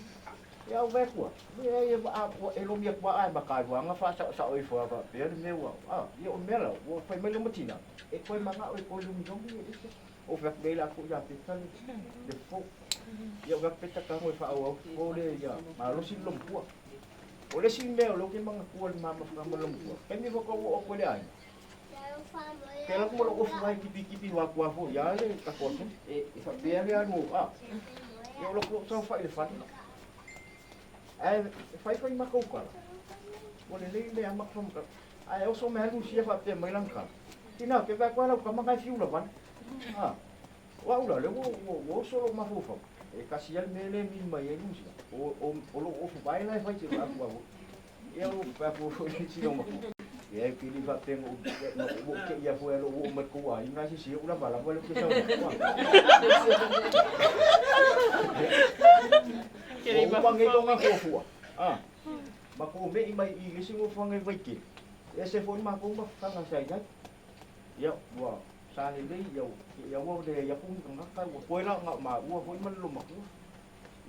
ya wa ku ya ba e lo mi kwa ai ba ka wa nga fa sa oi fo ba pero me wa yo me la wo fa me lo matina e ko ma nga oi ko lo mi do o fa be la ku ya pe tan de fo ia ga peta ka mo fa o le ya ma lo sin lompua o le sin me lo ke manga ku le mama fa mo lompua ke mi ko o ko le ai ke la mo lo fu vai kipi wa ku fo ya le ka ko e fa be ya no yo lo ko so fa le fa ai fa ma ko ka o le le ma ko ka ai o so me lu si fa te mai lang ka tina ke va kwa la ka manga fiu la van wa ula le wo solo ma fu fa e kasial mele mi mai e lusia o lo o vai lai vai te va ku e o pa pu si no mo e ki li va tengo no ke ia fu lo o me ku ai nga si ula bala bala ke sa ke ri va nge lo nga fu ma ku me mai i si mo fa nge vai ke e se fo ma ku ma fa nga sai ja ya wa sa ni le ya wo de ya pun nga ka ko la nga ma wo fo man lo ma ku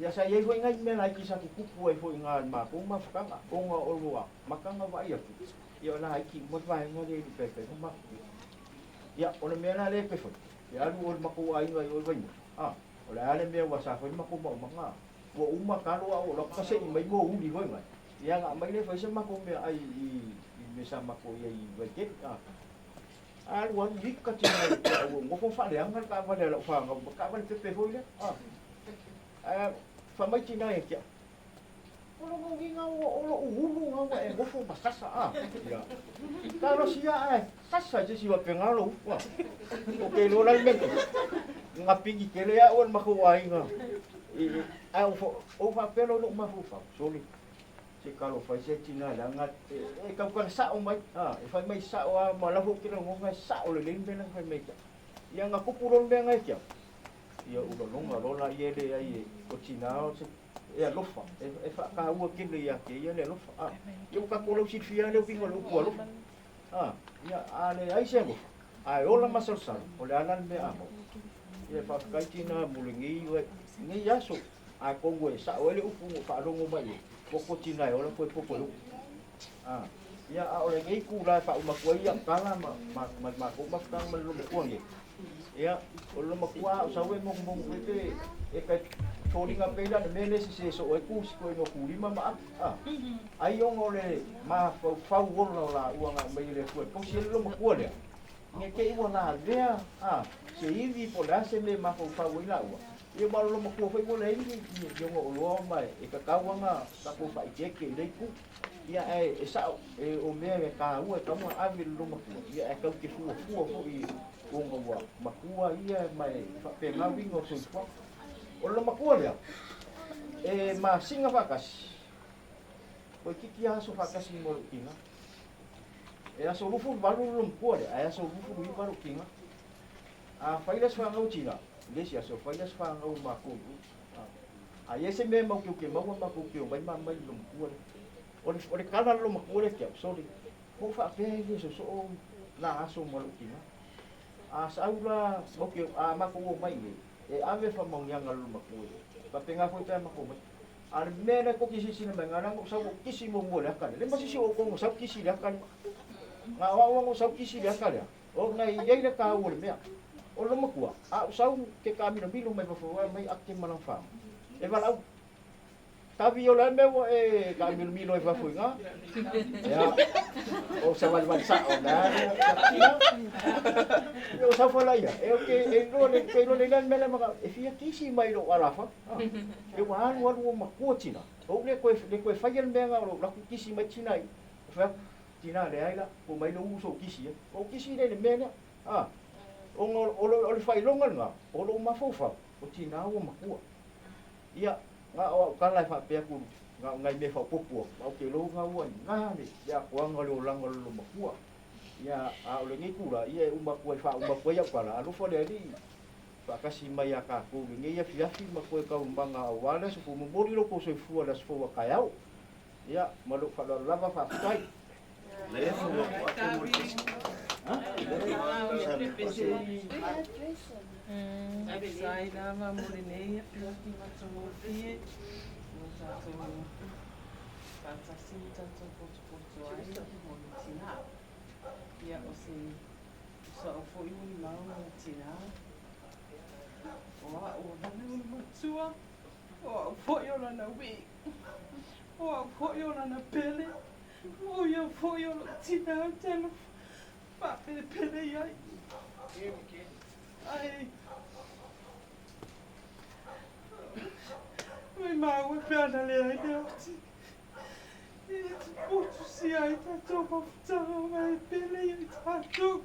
ya sa ye fo nga me la ki sa ku ku fo nga ma ku ma fa nga o nga o wa ma ka nga va ya ya la ki mo va nga de pe pe ma ya o le me la le pe fo ya lu o ma ku ai nga o va o la le me wa sa fo ma ku ma nga wo u ma ka lo o lo ka se mai mo u di go nga ya nga mai le fo se ma ku me ai me sa ma ku ye i va ke wan dik ka tina ngo fo fa le ang ka ba le fa nga ka ba te ho le fa mai tina e kia o lo ngi nga o lo u nga e ngo fo ba sa ya ka ro sia sa je si wa pe nga lo wa o ke lo la me nga pingi ke le ya on ma ko ai nga o fa pe lo ma fo fa soli se kalau fa se tina la nga e ka ka sa o mai e fa mai sa o ma la ho ki no nga sa o le limbe na fa mai ya nga ku puron be nga kia ya u lo nga lo la ye le ai o tina o se e lo fa e fa ka u ki le ya ke ya le lo fa yo ka ko lo si fia le pingo lo ko lo ya ale ai se lo ai o la masal sal o le anan me amo ya fa ka tina mulingi ngi ya so a ko ngwe sa o le u pu fa lo ngo mai poko tina ola foi poko lu ya ora ngai ku la fa uma ko ia kala ma ko ma tang ma lu ko ngi ya ola ma kwa sa we mong te e ka tholi nga pela de mele se so e ku ko no ku lima ma ai ong ole ma fa wo la uanga mai le ko ko se lu ma ko le nge ke wo na le se ivi po la se le ma fa wo la wa ia ba lo mo foi mo le ni yo ngo lo mai e ka ka nga ta ko fa ke ke le ku ia e sa o me ka u e ka mo a vi lo mo ia e ka ke fu i o ngo wa ma ku ia mai fa pe nga vi ngo so fa o lo ma ku le e ma singa fa kas ko ki ki aso fa kas ni mo kinga E aso lufu baru lum ko de aso lufu mi baru kinga. A failas fa ngau tina. Lesi aso failas fa ngau ma ko. A yese me mau ke mau ma ko ke mai ma mai lum ko. Ore kala lum ko le ke so ko fa pe ni so na aso mo lu kinga. A saula mo ke a ma ko mai ni. E ave fa mau yang lum ko. Pa penga foi pe ma ko. Al mena ko kisi sina mangana ko sa ko kisi mo mo la kan. Le ma si ko sa kisi la kan. Nga wa sa kisi la kan. O ngai ye le ka o le mea. O lo makua. A usau ke kamino bilo mai fa mai akte malang fam. E valau. Tabi o la me o e kamino bilo e fa nga. Ya. O sa wal sa o na. Yo sa fa la ya. E o ke lo le lan me la maka. E fia kisi mai lo ala fa. E wa an wa makua tina. O le ko fa yel me nga lo la kisi mai tina. Fa tina le ai la ko mai lo uso kisi. O kisi le me na. Ah. O fai longa nga, o lo mafofa, o tina o makua. Ia, nga o kala fa pe ku nga ngai me fa popo, o ke lo nga wa nga ni, ia ko nga lo langa lo makua. Ia a o le ngi kula, ia u makua fa u makua ia kala, alu fo le ni. Fa kasi mai aka ku ngi ia fiafi makua ka umbanga o wala so mo mori lo ko so fu ala so wa kayau. Ia, malu fa la lava fa tai. Le fo mo ko ate mo Sai lava molinea, piloti matomofie, motato fantasita to porto ai, molitina. Ia o se so foi un mau molitina. O vanu matua. O foi ona na wi. O foi ona na pele. O ia foi ona tina telo. Pa pele ai. Ai. Mai mau e pēna le ai te oti. E te potu si ai tatou mawhutanga mai pele i tatou.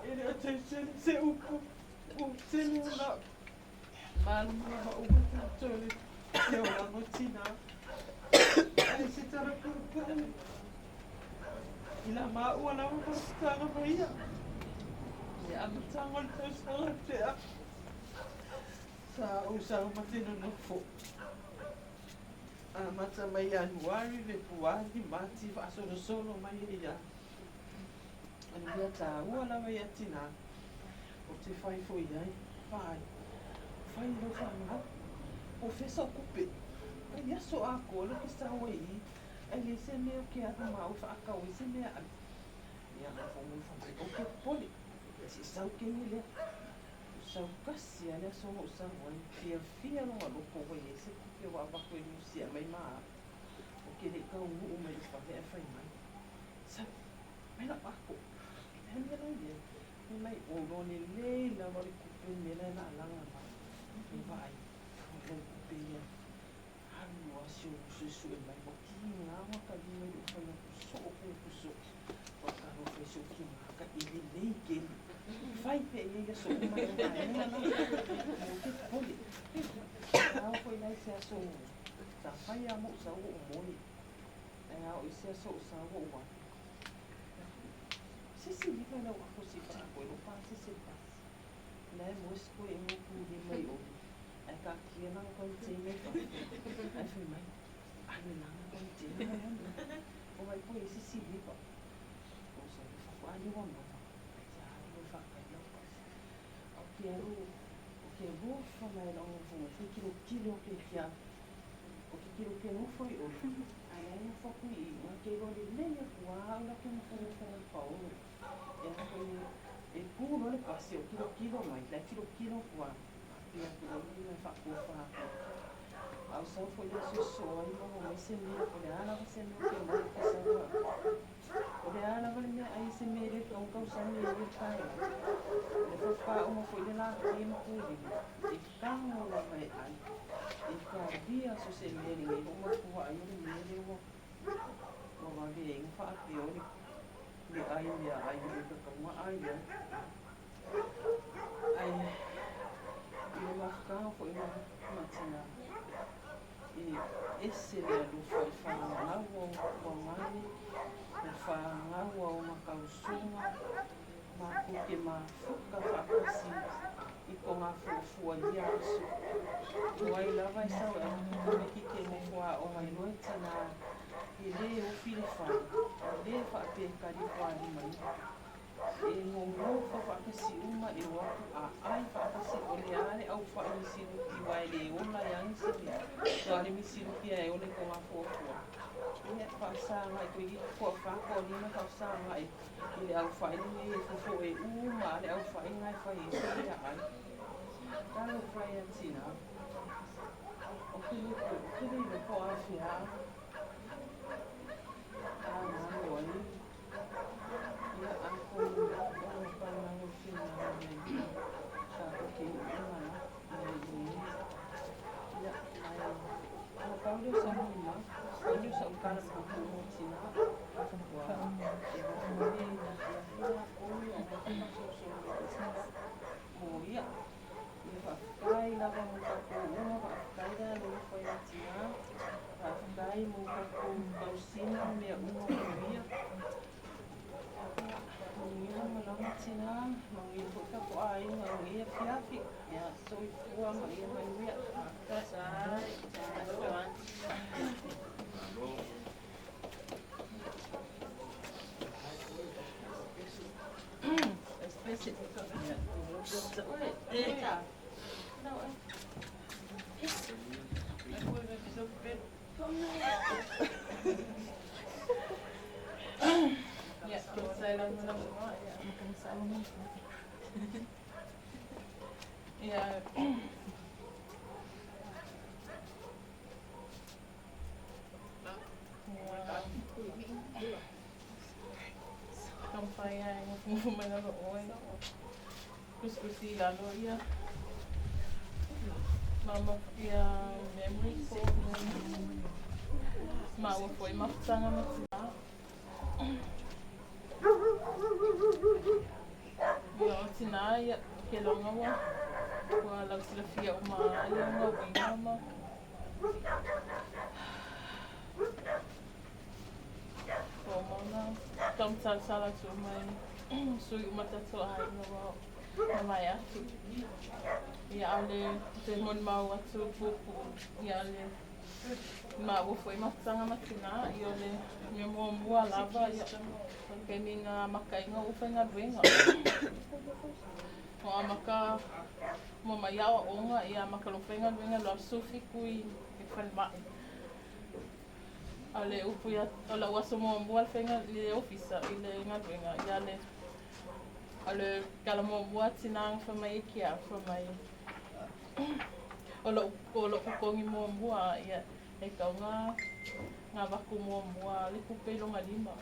E rea te sene se uka. O tene ona. Manu ma uka tatou le te o rango tina. E se tara kurupane. Ina maua na mawhutanga mai ia. E amatanga le tau sara tea. Sa usau matino no fo. Mata mai anuari le puari mati fa solo mai ia. Ania ta ua la mai atina. O te fai fo ia. Fai. Fai lo fanga. O fesa kupe. Ai aso ako le ke sa wai. Ai le se me o ke ata mau fa aka o se me a. Ia na fo mo fa o ke poli. Si sau ke ni le. Sau kasi ale so mo sa wai fia no lo ko wai se ke wa ba ko ni sia mai ma o ke le ka u mai fa le fa mai sa mai na pa ko hen le ni mai o no ni le la mo ku pe me na na la ma ni vai o le ku pe ya han no su mai mo ki na ma ka ni mai fa na so ku so o ka no fe so ki ma ka i le ke fai pe ia so mai na o ke poli ao foi lá se aso ta fai amo sa o moli ao se aso sa o wa se li vai na o se pa ko no pa se pa na mo sko e mo pu de mai o e ka ki na ko te me fa ai foi mai ai na ko te o vai po se li pa o se fa ko ai o mo o que vou falar ao avô, foi aquilo que fia, o que não foi hoje. Aí eu fui comigo, mas que eu nem ia voar, lá que não foi para o Paulo. Ela foi, e puro ele passou, aquilo mais, aquilo voar. E aquilo ali não foi para o ao sol foi desse sonho, mas você me olhar, você não tem mais que saber. Olhar, aí você me ele com causa me ele cai. Ele foi uma folha lá que não pude. E carro lá vai aí. E cabia se você me ele uma coisa aí ele me ele uma vez um fato de olho. De aí ele com uma aí. Aí ele vai ficar foi uma tina. E esse ele foi falar lá o mãe whāngaua o makausunga, makuke mafuka whakasi I ko ngā fuafua ia asu. Wai lava I sau e me kike me kua o mai loe tina e le o while whai, le whaapekari whai mai. E ngō whakasi uma e waku a ai whakasi o le are au whai misiruki wai le ola I angisipia. So ale misiruki e ole ko ngā fuafua. Ia whaasanga I koe ki kua whako o lima whaasanga I le au whai ni e fufo e uma le au whai ngai whai e se ia ai. Talo whai a tina. O kiri me ko a whia. A ngā loani. Ia a ko o whanango whina nei. Sa hoki umana. Ia ai. O kaule sa hima. Kaule sa ukara puku mo tina. Wa e wakumari na hia oi o wakuma soso. Mo ia. Whaakai lava mo kako uma, whaakai rea loi whai atina. Whaakai mo kako kausina mea uma kuia. Mangira malama tina, mangira ko kako ai, mangira whiawhi. Ia, soi fua, mangira mai wea. Kasai, kasai. Especially Kampaya yang mengalu oi. Kuskusi lalu ia. Mama ia memory foam. Mau foi matanga matua. Ia tina ia ke longa wa. Wa la sila fia uma ia nga mama. Mama tam sala tu mai sui mata tu ai no mai atu ia ale te mon mau atu pupu ia ale ma wo foi matanga matina ia ale me mo mua lava ia ke minga makai nga ufa venga o maka mo mai awa onga ia makalo venga lo sufi kui e falma ale upuia ola waso mo mua venga le ofisa ile nga venga ia ale kala mo mua tinang fa mai kia fa mai ola kongi mo mua ia e kaunga nga vaku mo mua le kupe longa lima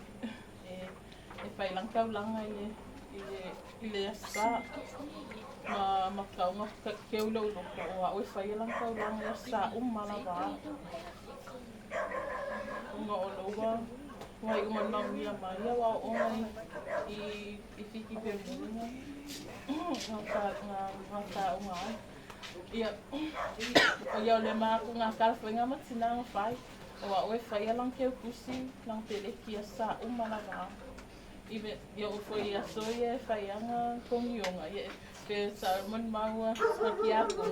e fai langkau langa ile sa ma kaunga keulo lo o e fai langkau langa sa umala va nga olowa ngai uma mamia mai wa onai I fiki pe munga ngata unga ia le ma ku nga kala fenga matina fai o e fai lang ke kusi lang tele kia sa umala va ibe yo foi a soia fai anga kongyonga ia pe salmon maua kia ko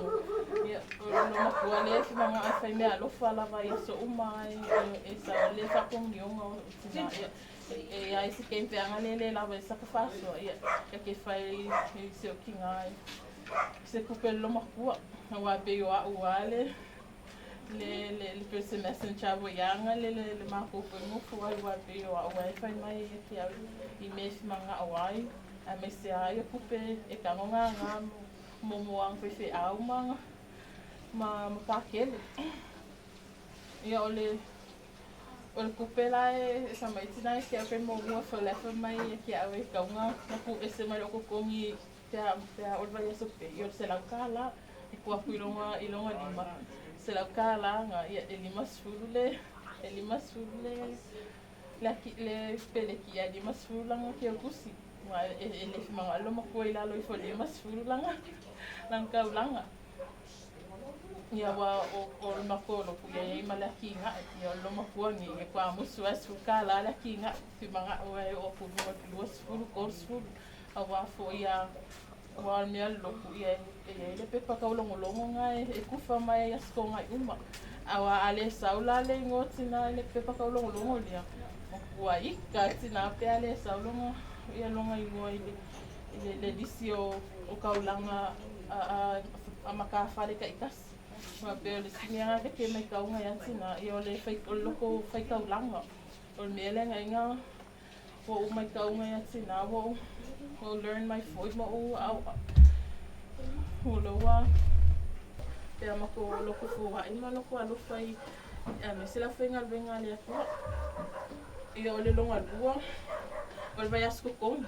ia no ma ko le fi manga fai me alo fala va ia so umai e sa le sa kongyonga tina ia e ai se quem pega nele lá vai sacar fácil ia que faz seu kingai se cupelo makua wa be yo uale le pese messenger bo yanga le mako pe mo foi wa be yo wa fai mai que I me manga awai a me se ai pupe e kanonga nga mo ang pe au manga ma pakele ia ole o kupela e sa mai tina e kia pe mo mua whalefa mai e kia au e kaunga na ku e se mai loko kongi te olva ia sope i o se lau kāla e kua pu ilonga lima se lau kāla nga ia e lima sfuru le pele ki a lima sfuru langa kia kusi nga e le manga alo makua I lalo I fo lima sfuru langa lang kau langa Ia wa o le makolo ku ia ma le ki nga ia lo makuangi e kwa musu asu ka la le ki nga fi manga o e o pu no ki lo sfulu ko sfulu a wa fo ia wa me lo ku ia e le pe pa ka lo ngolongo nga e ku fa mai ia sko nga uma a wa ale saula le ngoti na le pe pa ka lo ngolongo ia wa i ka tina pe ale saula nga ia lo nga i wo le disio o ka ulanga a makafale ka ikas ma pe o le singa ke mai ka unga ya tina i o le fai o loko fai ka ulanga o le mele nga inga o mai ka unga ya tina o learn my voice mo o lo wa pe ma ko loko fuwa i ma loko alu fai me sila fai ngal venga le ko i o le longa lua o le vai asko kom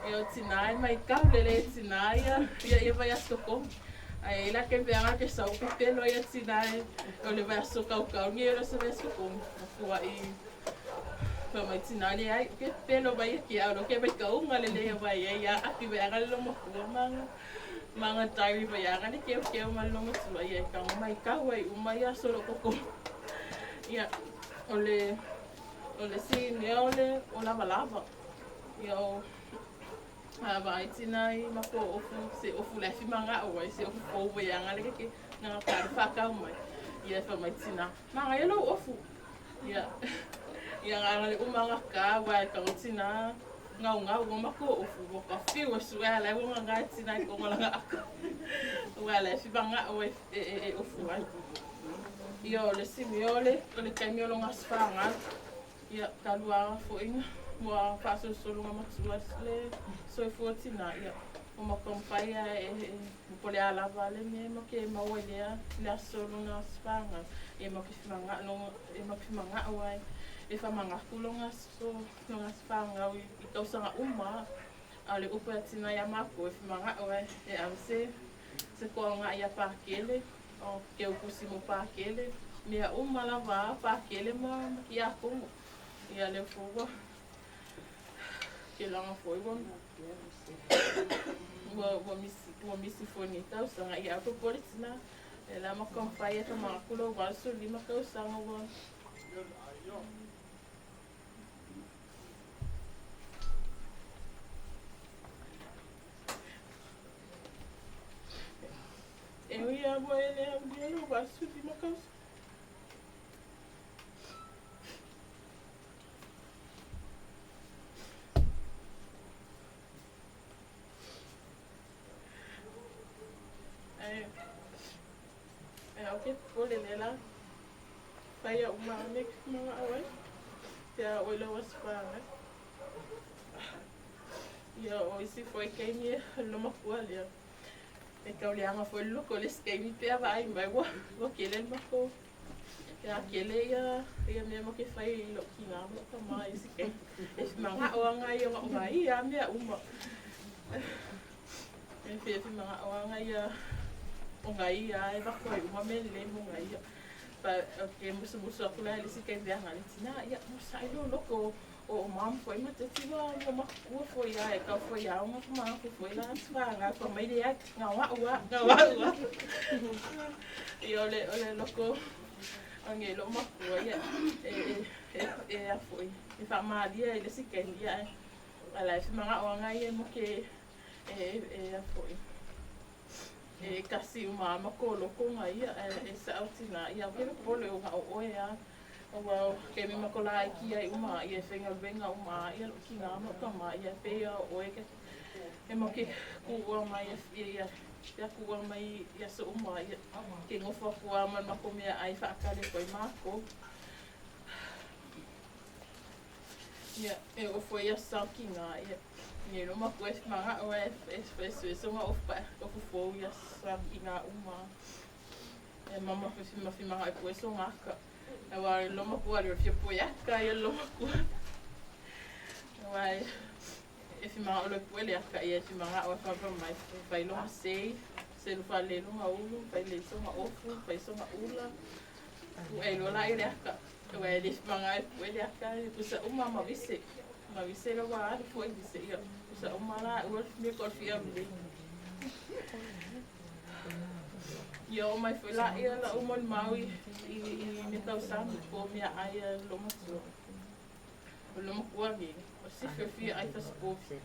i o tina mai ka le tina ia vai asko kom ai la que vean que sa o pelo ia tina o le vai aso kau ngi o se vai asko kom fuwa i pa mai tina le ai que pelo vai ki a lo que vai kau ngale le vai ia aki vai ngale lo mo manga tai vai ngale que o mal lo mo tu ia ka mai ka wai o mai aso lo koko ia o le si ne o la balava ia vai tina i mako ofu le fi manga o se ofu o vai ngale ke na ka fa ka mai ia fa mai tina manga ia lo ofu ia ngale o manga ka vai ka tina ngau o mako ofu ka fi o su ala o manga tina ko ngala aka wala fi manga o ofu ai ia le si miole o le kaimiolo ngasfanga ia kalua fo inga mo faso solo ma le so fotina ia o ma kompaya po le ala vale me mo ke ma wele la solo na spanga e mo ke manga no e mo ke manga wai e fa manga kulonga so no spanga i to sanga uma ale upatina ya mako e manga wai e amse se ko nga ia pa kele o ke o kusimo pa kele me uma lava pa kele ma ki a ko ia le fogo que langa foi bom o misi foni tau sanga ia ko politina ela ma kom faia ta ma kulo waso lima ka sanga wo eu ia bo ele abrir o waso lima ka okay, pole nela. Faya uma mek mga away. Kaya wala was pa nga. Ya o isi foi kay ni lumakual ya. Ikaw liya nga foi luko les kay ni pia ba ay may wa kelen mako. Ya kele ya me mo ke fay lo kinga mo ka ma isi kay. Es mga awa nga yo nga iya me uma. En fi mga awa nga ya o ngai ai va ko uma mele mo ngai pa ke musu aku la lisi ke via ngale tina ya musa ilo loko o mam foi mate tiva mo maku foi ai ka foi a uma ma ku foi la swa nga ko mai dia ngawa e ole loko ange lo maku ya e foi e fa ma dia lisi ke dia ala fi manga o ngai mo ke e foi kasi uma makolo ko nga ia sa outina ia ke pole o o ia o ke me makola ki ai uma ia fenga venga uma ia ki nga mo tama ia pe o ke e mo ke ku o mai ia ku o mai ia so uma ia ke ngofo ku a man makomi ai fa akale ko mako ia e o foi ia sa ki nga ia ni no ma pues manga o es uma ofa fo ia sa ina uma e mama fi manga e pues o ngaka e wa lo ma po ali fi po ya ka ia lo ma po wa e fi manga lo po le ka ia fi manga o fa mai vai lo sei se lo fa le lo ma ulu vai le so ma ofu vai so ma ula e lo la ile ka wa le fi manga e po le ka e pusa uma ma vise lo wa foi vise ia sa umala ul me ko fi am Ia o mai foi la ia la umon maui I me tau sami ko mea aia loma tua. O loma kuangi. O si whiwhi ai faspovi.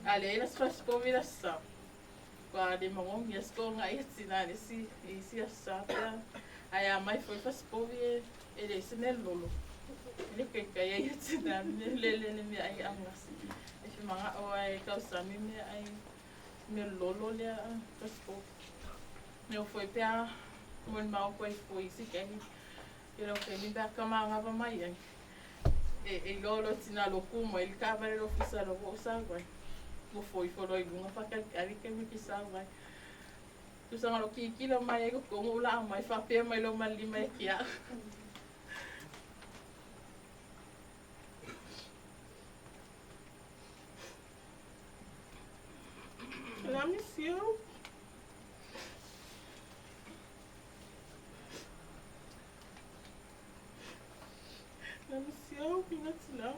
Ale ina faspovi la sa. Kwa de mongongi a sko nga ia tina le si a sa pia. Ai a mai foi faspovi e le se me lolo. Le kai kai ia tina le me ai angasi. E fi manga o ai kau sami me ai me lolo le faspovi. Meu foi pia mon mau koe foi si kai. Pero que mi ba kama nga ba mai ai. E lolo tina lo kuma il cavale lo fisa lo sa vai. Mo foi foi lunga fa ka ali que me pisa vai. Tu sa lo ki lo mai ko ko la mai fa pe mai lo mali mai kia. La mission. La mission, pinatila.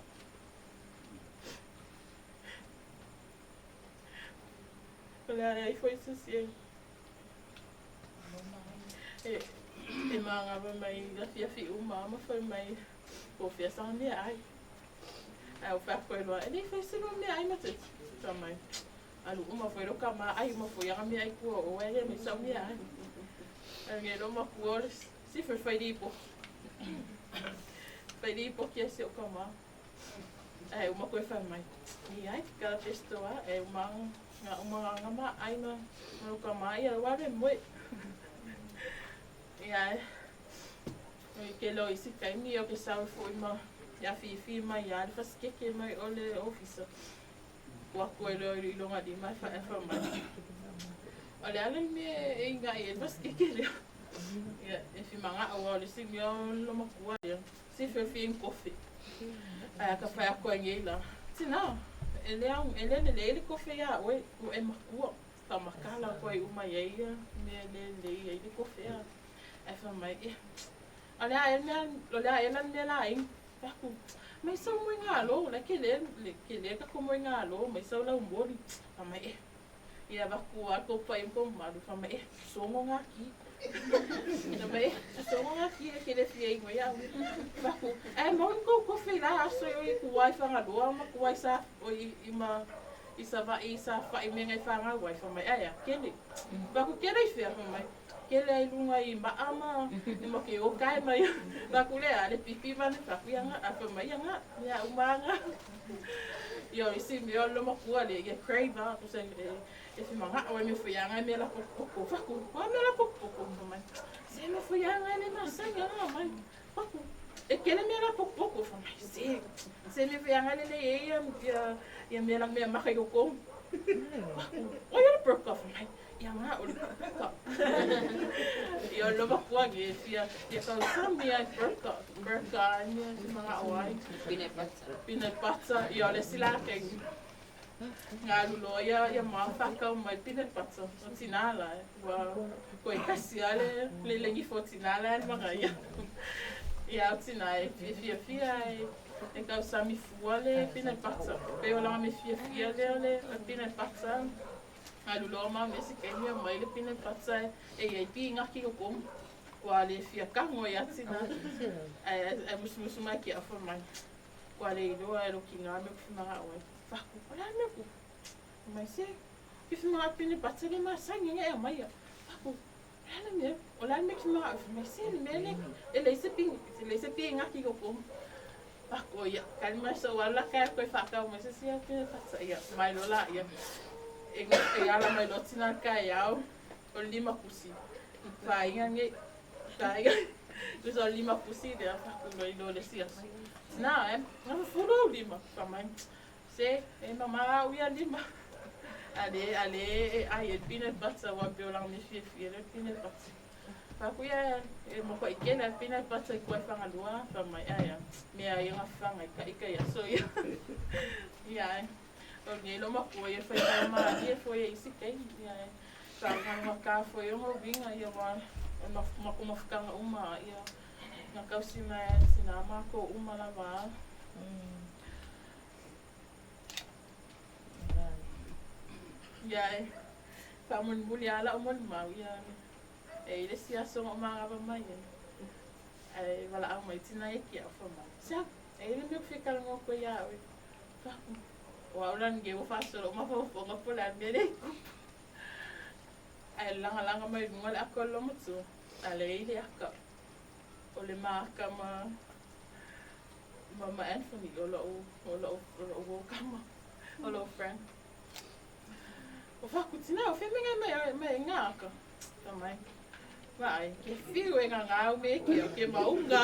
Olha, aí foi isso assim. E mangava mai da fia uma foi mai confessa a minha ai. Aí eu fui acolher, ele foi se não me ai mas também. Alu uma foi o cama, ai uma foi a minha ai com o ele me só minha ai. Aí ele uma cor, se foi tipo. Foi porque se o cama. É uma coisa foi mai. E ai que ela testou é uma ngama ai no cama e o are moi. E ai que lo isi kai mi o que sabe foi uma ya fi mai ya faz que mai ole office. O acordo e longa de mais fa mai. Olha ale me e ngai faz que ele. E fi manga o ole si mi lo makua ya. Si fi em coffee. Ai ka fa ko ngela. Tina ele coffee ya o e makua. Ka makala ko e uma ia me ele coffee ya. E fa mai. Olha ele me lá em paku. Mas são muito ngalo, né? Que ele tá como ngalo, mas são lá boli. Famai. E a baku a copa em pomado, famai. Songo aqui. Também, songo aqui que ele fez igual a baku. É muito que foi lá, acho eu que o wifi ngalo, mas o wifi ima isa fa imenga fanga wifi famai. É, aquele. Baku que ele fez famai. Kele ai lunga I maama ni mo ke o kai mai ba kule ale pipi ba ne fa kuya nga afa mai nga ya umanga yo isi mi o lo mo kuale ye crave ko se e fi manga o me fuya nga me la ko fa ku o me la ko mai se me fuya nga ne ma sa nga mai fa ku e kele me la ko fa mai se me fuya nga le ya me la me ma ka ko o yo perk off mai yang nga ulit ka. Yo lo ba ko agi siya ka sami ay berka niya mga away. Pinapatsa yo le sila kay nga lulo ya mga fakaw may pinapatsa sinala wa ko kasi ale le lengi fo sinala mga ya. Ya tinai fia e ka sami fuale pinapatsa. Pero lang mi fia le pinapatsa. Alulo ma me se kenya mai le pina patsa e ai pi ngaki ko kom kwa le fia kango ya tina e musu mai ki afa mai kwa le do e lo kinga me ku ma o fa ku ala me ku mai se ki fina pina patsa le ma sangi e mai fa ku ala me ola me ki ma mai se me le se pi ngaki ko kom fa ku ya kalma so wala ka ko fa ka mai se pina patsa ya mai lo la ya e ala mai lotina kai au o lima pusi vai nge vai tu so lima pusi de fa ku no le sia na na fulo lima tamai se e mama u ya lima ale ai pina patsa wa be olang me fie le pina patsa fa ku ya e mo ko ikela pina patsa ko fa ngalua tamai aya me ai nga fa ngai ka ya so ya ya o ni lo ma foi foi ma dia foi esse tem ya tá na cá foi eu vinha e eu uma como ficar uma e na calcina sinama ko uma lava ya vamos mulher lá uma mal ya E ile si aso o mga mai e. Ai wala au mai tina e kia o mai. Sia, e ile me fika ngo ko ia o. Wa ulan ge o faso o ma fo nga pola mere. Ai langa mai ngol akolo mutsu. Ale ile aka. Ole maka Mama Anthony o kama. Olo friend. O fakutina o feminga me ngaka. Tamai. Vai, ke fiu e ngā me ke maunga.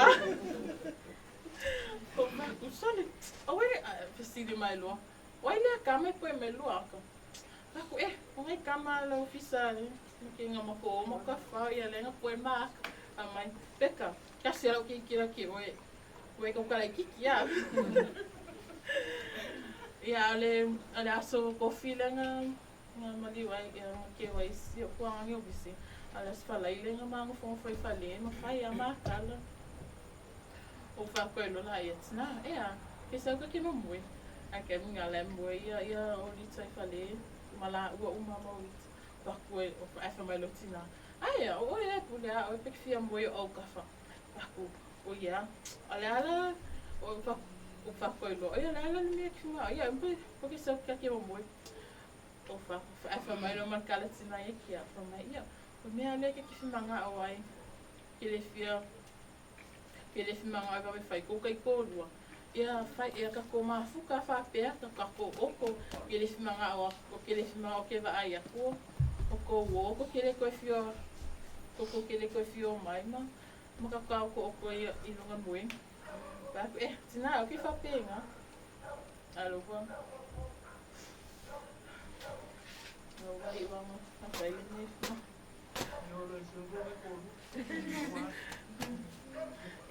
O fakusone. O wele pesidi mai loa. Wai lea kama koe me lua ka. Aku o ngai kama la ofisa ke ngā mako o maka whao ia lenga poe maka. Tamai. Peka, kasi alau ke kira ki oe. Oe kau kalai kiki ya. Ia ale aso kofi lenga maliwai ke wai si o kuanga o bisi. Ale asfala ile nga mango foi fale ma fai a makala. O fa ko lo la yet na. Ia, ke sa ko ke mo moi. A ke minga le moi ia o li tsai fale mala o mama o it. Pa ko o fa mai lotina. Ai, o e pula o pe fia moi o kafa. Pa ko o ia. Ale o fa ko lo. Ia ala me ke ma. Ia mbe ko ke sa ke mo moi. O fa mai lo makala tina e kia fa mai ia. O mea leke ki whimanga o ai, ke le whimanga ai kawe whai koukai kōrua. Ia whai ea ka kō mafuka whapea, ka kō oko, ke le whimanga o ke le whimanga o ke wa ai a kō. O kō wōko ke le koe whio, koko ke le koe whio mai ma. Maka kau ko oko i lunga mui. Pāku tina o ke whapea ngā. Aloha. Aloha i wanga, hawhai ni whimanga.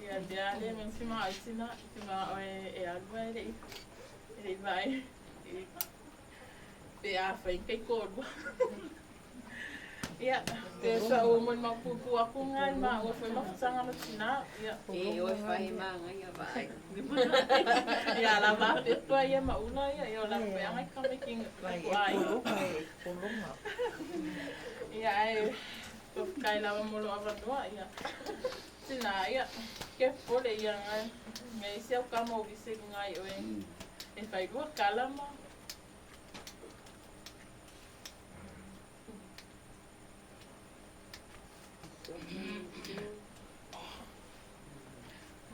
Ia dea men sima aitina sima e alwa ele vai pe a fai kai korwa ia te sa o mon ma pupu aku ngai ma o foi ma sanga no tina ia E o fai manga ia vai. ia la va pe pa ia ma una ia la pe ngai ka making vai Kolonga. ia ai kai lava molo avanoa ia. Tina ia ke pole ia ngai se o kama o vise ngai o e fai rua kalama.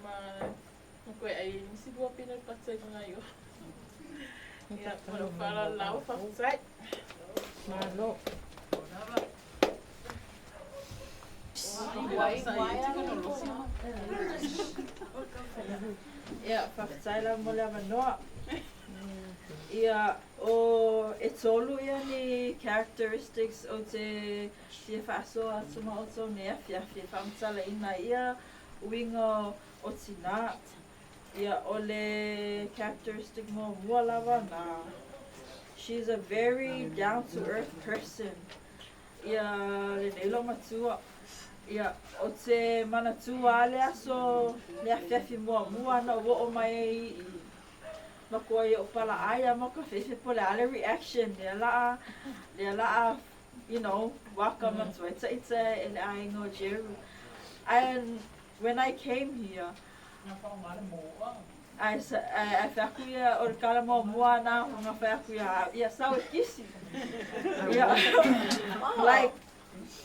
Ma koe ai nisi bua pina patsai ngai o. Ia molo whala lau whakutai. Malo. Ia, whakataila mo le manoa. Ia, o e tolu ia ni characteristics o te whaasoa tuma o tō nea whiawhia whamatala ina ia uinga o tina. Ia, o le characteristic mo mua lava na. She's a very down-to-earth person. Ia, le neilo matua. Ia, o te manatua le aso le awhiawhi mua na o mai i makua i o pala aia maka whewhi po le ale reaction le laa, you know, waka matua ita e le aingo Jeru. And when I came here, I whaku ia o le kala mua na hunga whaku ia sau e kisi. Like,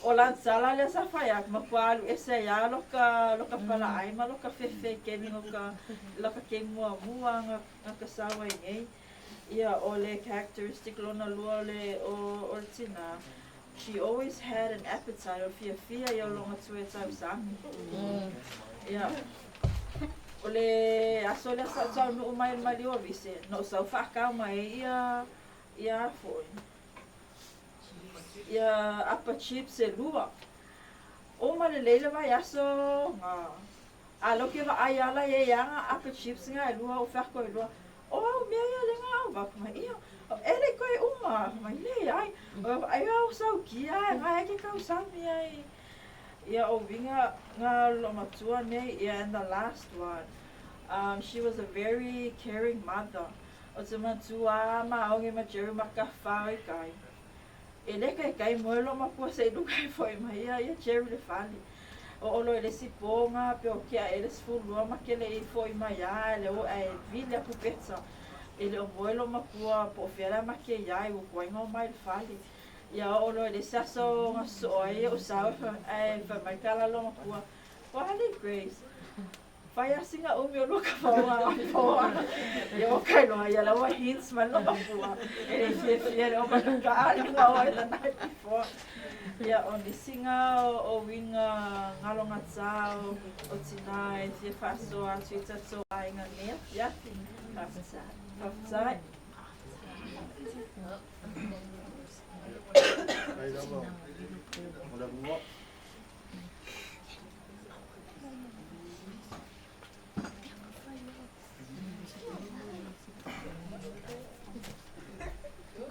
o lansala le sa whaiak, makualu e se ia loka pala ai, ma loka whewhe kemi loka ke mua ngā kasawa i ngei. Ia o le characteristic lona lua o le tina. She always had an appetite o fia i o longa tue tau sangi. Ia. O le aso le sa tau nuu mai mali o vise, no sau whakau mai ia foi. Ia apa chips e lua. O ma le leila vai aso ngā. A loke wa ai ala e ianga apa chips ngā e lua o whako e lua. O au mea ia le ngā au waku mai ia. Ele koe uma, mai le ai. Ai au sau kia e ngā eke kau sami ai. Ia o winga ngā lo matua nei ia and the last one. She was a very caring mother. O te matua ma aonge ma jeru maka whao i kai. E le kai moelo ma kua se ilu kai foi mai ia Jerry le fali. O olo ele siponga pe o kia ele sfulua ma ke le i foi mai a le o e vile a pupetsa. Ele o moelo ma kua po fiera ma ke ia o kua ingo mai le fali. Ia olo ele saso nga soe o sao e fa mai kala lo ma kua. Wahali Grace. Vai assim a umi o luka faua faua. Eu kai no ia la wa hints man no kua. Ele fie o ma ka ali nga o the night before. Ia o ni singa o winga ngalonga tsao o tinai fie faso a tuita so ai nga ne ia fafsa fafsa. Ai da ba. Ora mo.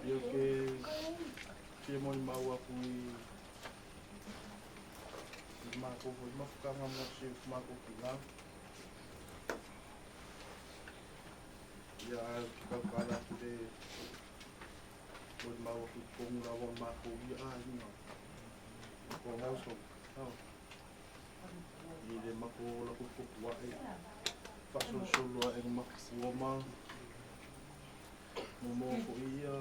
Yo que mo mau aku mako foi mafukanga mo si mako kila. Ya kakala de mo mau aku kong lawan mako ya ni. Ko ngauso. Ile mako la ku wa e. Faso solo e mako ma. Mo ko ia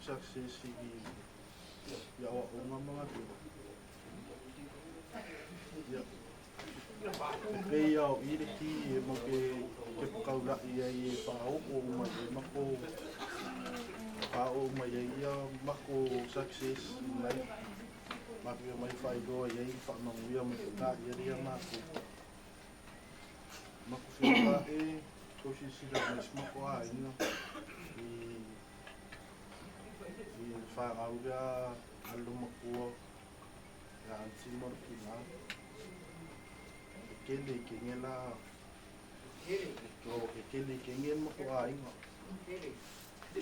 success ya wa mga tu. Ya. Kaya ile ki mo ke kaula ia i pau o mako pau mai ia mako success mai mako mai fai do ia i fa no ia mo ka ia mako fica e hoje se dá mesmo com a ainda e faz algo a luma com a antiga mortina aquele que ela aquele que ninguém me com a ainda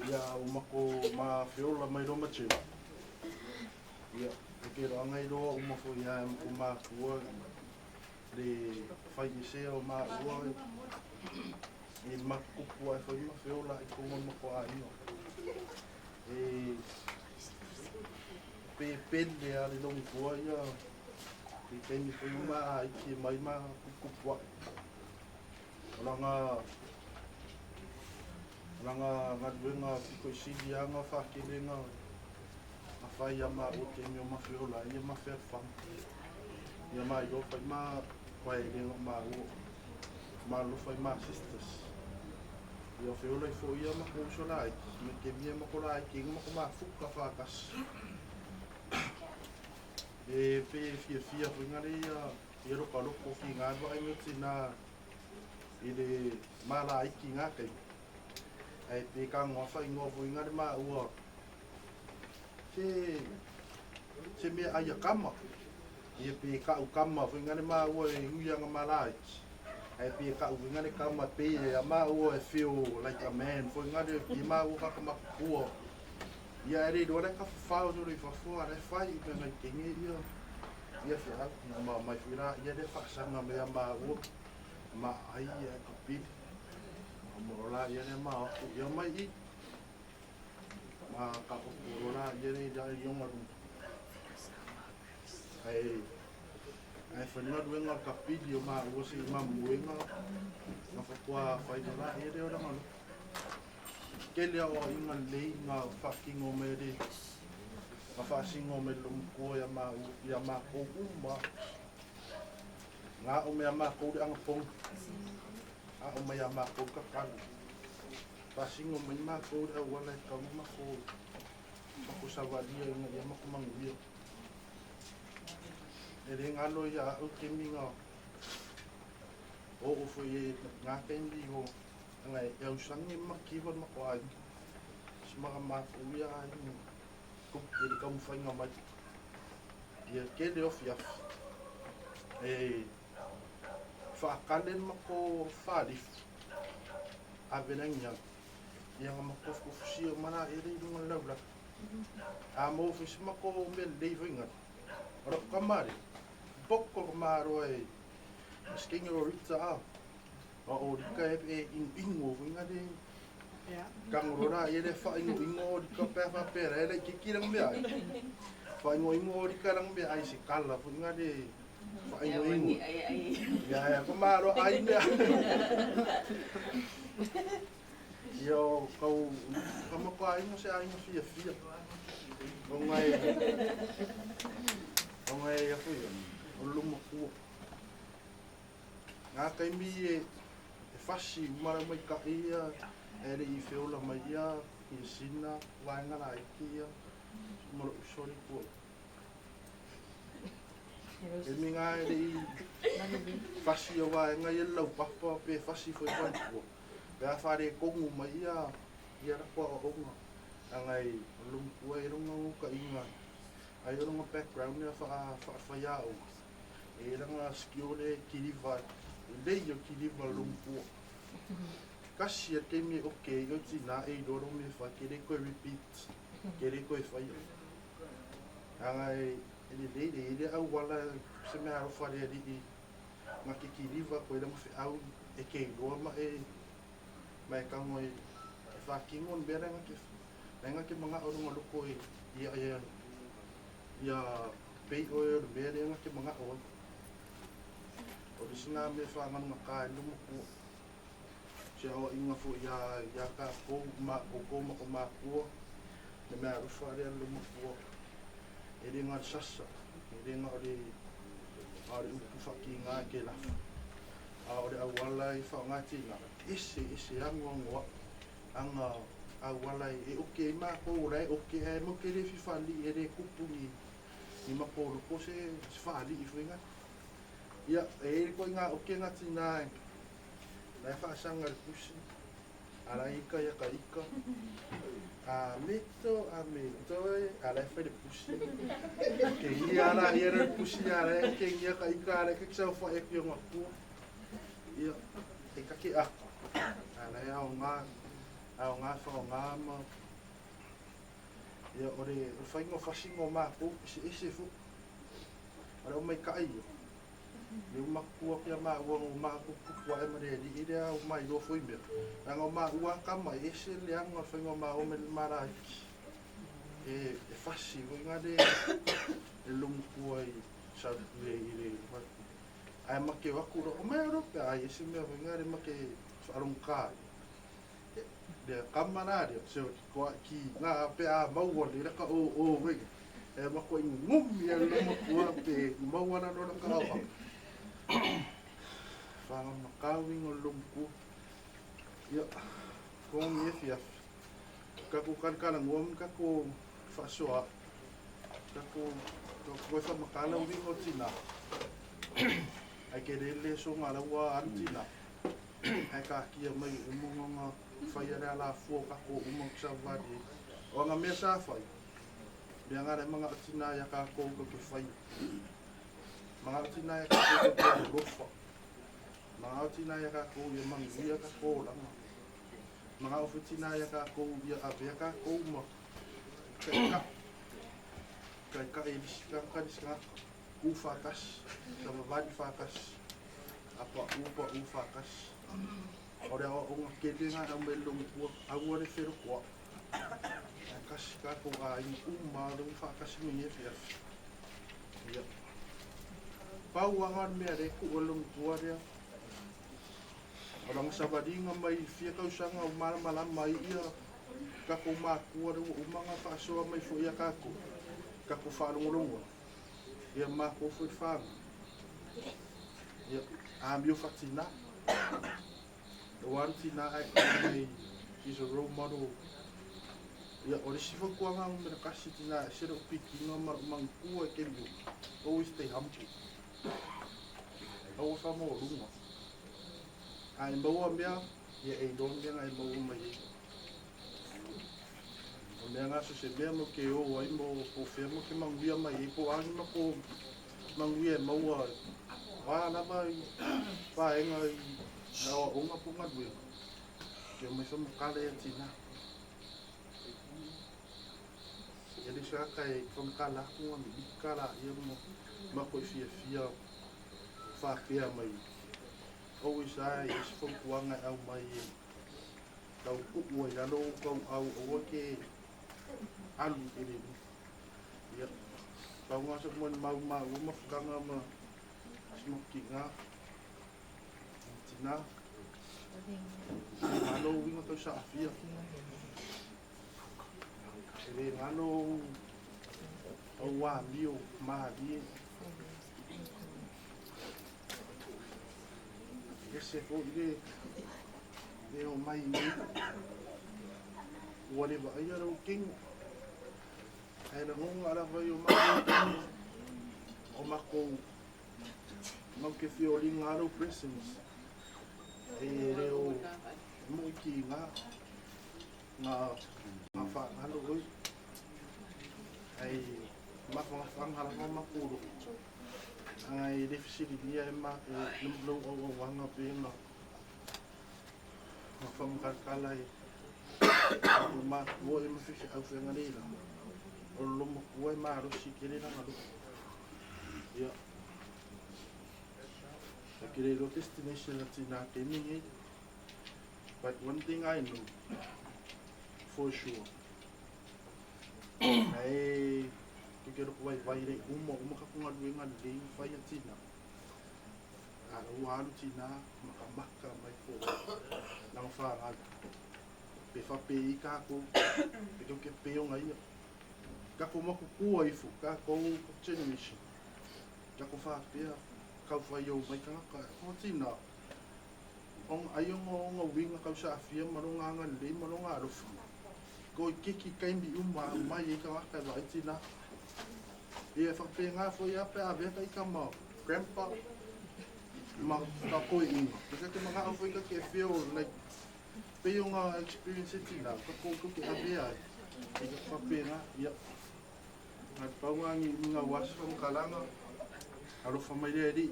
ya uma com uma fiola mais uma tio ya porque lá ngay do uma foi uma rua de fallecer uma rua e makupu ai foi uma fiola e como uma com a ainda e pende ali não foi e pende foi uma que mais uma kupu langa ngadwenga piko sidi anga fa kilenga afai ama o te me ma fiola e ma fer fam ia mai do fai ma vai le ma lo fai ma sisters ia fiola e foi ia ma ko sola me ke via ma ko la ki ma fuka fa kas e pe fia foi ngari ia ro ka lo ko ki nga ba i tina ile mala iki nga kai ai pe ka ngofa ingo fu inga ma ua se me ai kama ia pe ka u kama fu inga ma ua uya nga malai ai pe ka u inga kama pe ia ma ua feel like a man fu inga ki ma ua ka ma ua ia ri do ka fa o ri fa fu ara fa i pe ngai kingi ia fa ma mai fira ia de fa sa na me ma ua ma ai ia ka pi Morola ia ne ma ia mai I ma ka morola ia ne da ia ngaru ai whanua duenga ka pidi o ma uosi ma muenga na whakua whaidora ia reo rama no ke lea o inga lei ngā whakingo me re ma whaasingo me lumkua ia ma kou uma ngā o mea ma kou re anga pong a o mai ama ko ka kalu pasingo mai ma ko da wala ka ma ko savadia ngai ma ko manguia ele ngalo ya o keminga o foi nga kendi ho ngai eu sangi ma kiwa ma ko ai sma ma ko ya ai ko ele ka mu fainga mai ia ke de ofia whaakalen mako whaarif a venangia ia nga mako fusia mana e rei runga laura a mo fisi mako me leivinga ro kamari poko maro e skingi o rita a o rika e ingo vinga de Kangorora ia le whaingo o di ka pewa pera e le kikirang mea ai. Whaingo o di karang mea ai se kala fu inga le whaingo. Ia ko maro ai mea. Yo kau kamako ai mo se ai mo fia. Ongai ya fu ia. O lumo ku. Nga kai mi e fasi mara mai ka ia. Ere I whiola mai ia, I sina, waingara I kia, moro usori kua. E minga ere I whasi o wainga I lau papa pe whasi foi whai kua. Pea whare kongu mai ia, ia rakua o onga. Angai lumkua I runga o ka inga. Ai runga background ia whai a o. E ranga skiole kiriva, lei o kiriva lumkua. Kasi a te me o kei o tina e doro me wha kere koe repeat, kere koe whai o. Angai, ele au wala se mea aro whare ali I ma ke kiriva koe rama whi au e kei roa ma e kango e whakingo ni bera nga ke mga orunga loko e ia pei oe o bera nga ke mga oe. O risina me whanganunga ka e lumo kua. Sia o inga fu ia ka ko ma ko ma ko ne me aro whare alo mo ko e ringa sasa e ringa ore upu whaki ngā ke la a ore awala I whaongati ngā ese angoa anga awala e oke ma ko rai oke e mo ke re whiwhali e re kupungi I ma ko loko se whali I whinga ia e ko ngā oke ngati nā Nai whaasanga le pusi, ara ika ia ka ika, a meto e, ara e whai le pusi. Ke ia ara ia le pusi ara e, ke ia ka ika ara e, ke kisau whai e ki o ngā kua. Ia, e ka ke aka, ara e ao ngā whao ngā ma. Ia, ore whaingo whasingo mā kou, ese fu. Ara o mai ka ia. Leu makua kia maa ua o maa kukua e mare li rea o mai lo foi mea. Anga o maa ua kama ese leanga whainga o maa ome mara iki. E whasi, o inga le lumukua I saure I re whaku. Ai make wakura o mea rope ai ese mea o inga re make whaarongkai. Le kamarare, se o ki ngā pe a maua le raka o wenga. E mako I ngumi e lumukua pe maua na rona ka awa. Whanga makawing o lumku. Ia, kong e fiaf. Kako kankana ngom, kako whasoa. Kako koe whamakala wing o tina. Ai ke rele so ngaraua an tina. Ai ka kia mai umunga whaiare ala fua kako umang savadi. O nga mea sa whai. Bia ngare mga tina ya kako ke whai. Mga tina ya kako ke rofa. Mga tina ya kako ya mangia kako langa. Mga tina ya kako ya avea kako ma. Kai e disika ufakas. Sama vadi fakas. Apa ufakas. Ore o nga kele nga ang melong kuwa. Awa re fero kuwa. Kas kako ai umarong fakas minye fiaf. Ya. Pauangan mea reku olong tua rea. Orang sabadinga mai fia kau sanga o malam mai ia. Kako makua rea umanga whaasoa mai fu ia kako. Kako whaarongolongo. Ia mako fui whanga. Ia amio whatina. The one tina ai is a role model. Ia ore sifa kuanga mera kasi tina sero pikinga mangkua kemio. Always stay humble. Au wha mo runga. Ai maua mea, ia e don mea ngai maua mai. O mea ngaso se mea mo ke o ai mo po whea mo ke manguia mai e po angi ma po manguia e maua. Wā nama I whaenga I nawa onga po ngadwe. Ke o mai wha makale e tina. Ele sa kai from kala ko mi kala ia mo mako fia fa mai always I is from kuanga au mai Kau ku'u ai lalo kau au o ke alu ke le. Ia. Kau ngasa mon mau mafkanga ma smoking nga. Tina. Lalo winga kau sa afia. Ele lalo au wa mio ma di. Ese ko ile o mai ni whatever ai ara o king ai na ngonga ara vai o mai o mako mau ke fioli ngaro presence e reo mo ki nga fa halo oi ai mako fanga ra mako ai deficit dia ma lo o wanga pena ma fam kalai ma wo e mfi au fenga lila o lo mo wo ma ro si kele na ngalo ya akire lo destination na kemi but one thing I know for sure ai que quero que vai re uma ka kunga duenga le fai atina o alu tina makamaka mai fo na fa nga pe fa pe ka ko pe ke pe o ngai ka ko mo ku ai fu ka ko generation ka ko fa pe ka fa yo mai ka ko tina on ayo ngo winga ka sa afia maronga nga le maronga ro fu ko kiki kaimbi mai ka ka vai tina ia whakapea fo ia pe a veta I ka mau grandpa ma ka koe inga ka te mga awhoi ka ke feel like pe o ngā experience e tina ka kōko ke a vea I ka whakapea ia ngai paungangi ngā wasi whamukalanga arofa mai rea ri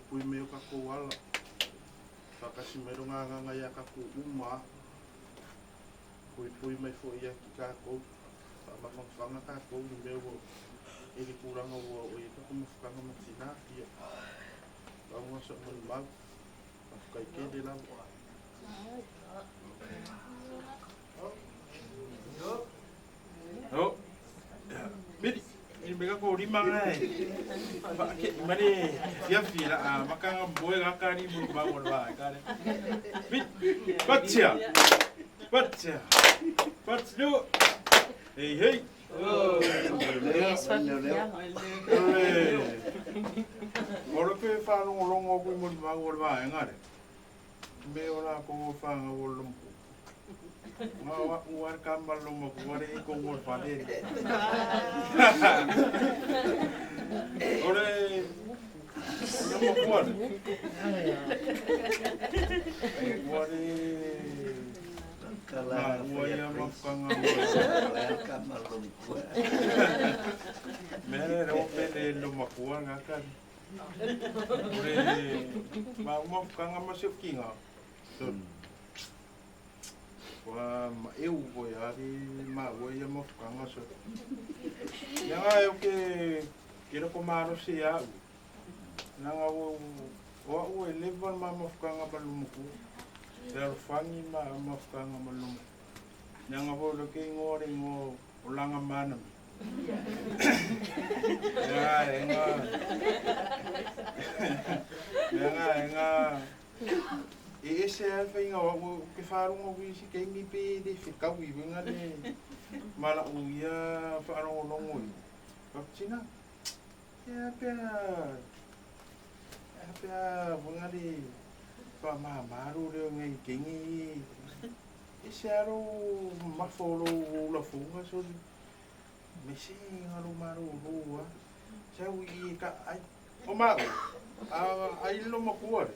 pui meo ka kōwala whakasi mero ngā ia ka kō uma pui mai fo ia ki ka kō mafanga ka ko ni meu ele kuranga o e ka como fanga matina ia vamos a mo mal ka ke de la oh bidi ini bega ko ri mangai ba ke mane ya fira a makanga boy ga ka ni mu ba mo ba ka re bidi patsia hey hey oh ora pe fa no longo ko mo ma ko ba ngare me ora ko fa ngo lompo ma wa ka ma lomo ko re ko mo fa de ore lomo ko ore Kala waya mafkanga ka malum ko. mere ro pele lo makua ngakan ore ma mafkanga masukinga so wa ma eu voy a ma voy a mafkanga so ya eu que quiero comer si ya na o level ma mafkanga balumuku Pero fangi mafkanga malum. Yang apa lo ke ngore ngo ulanga manam. Enga. Ese alfa inga wa ke faru ngo wi si ke mi pe de fika wi wenga le. Mala uya faru longo. Kapchina. Ya wenga de pa maru le ngai kingi isaro mafolo la funga so mesi ngaru maru ruwa sawi ka ai o mago ai lo makuar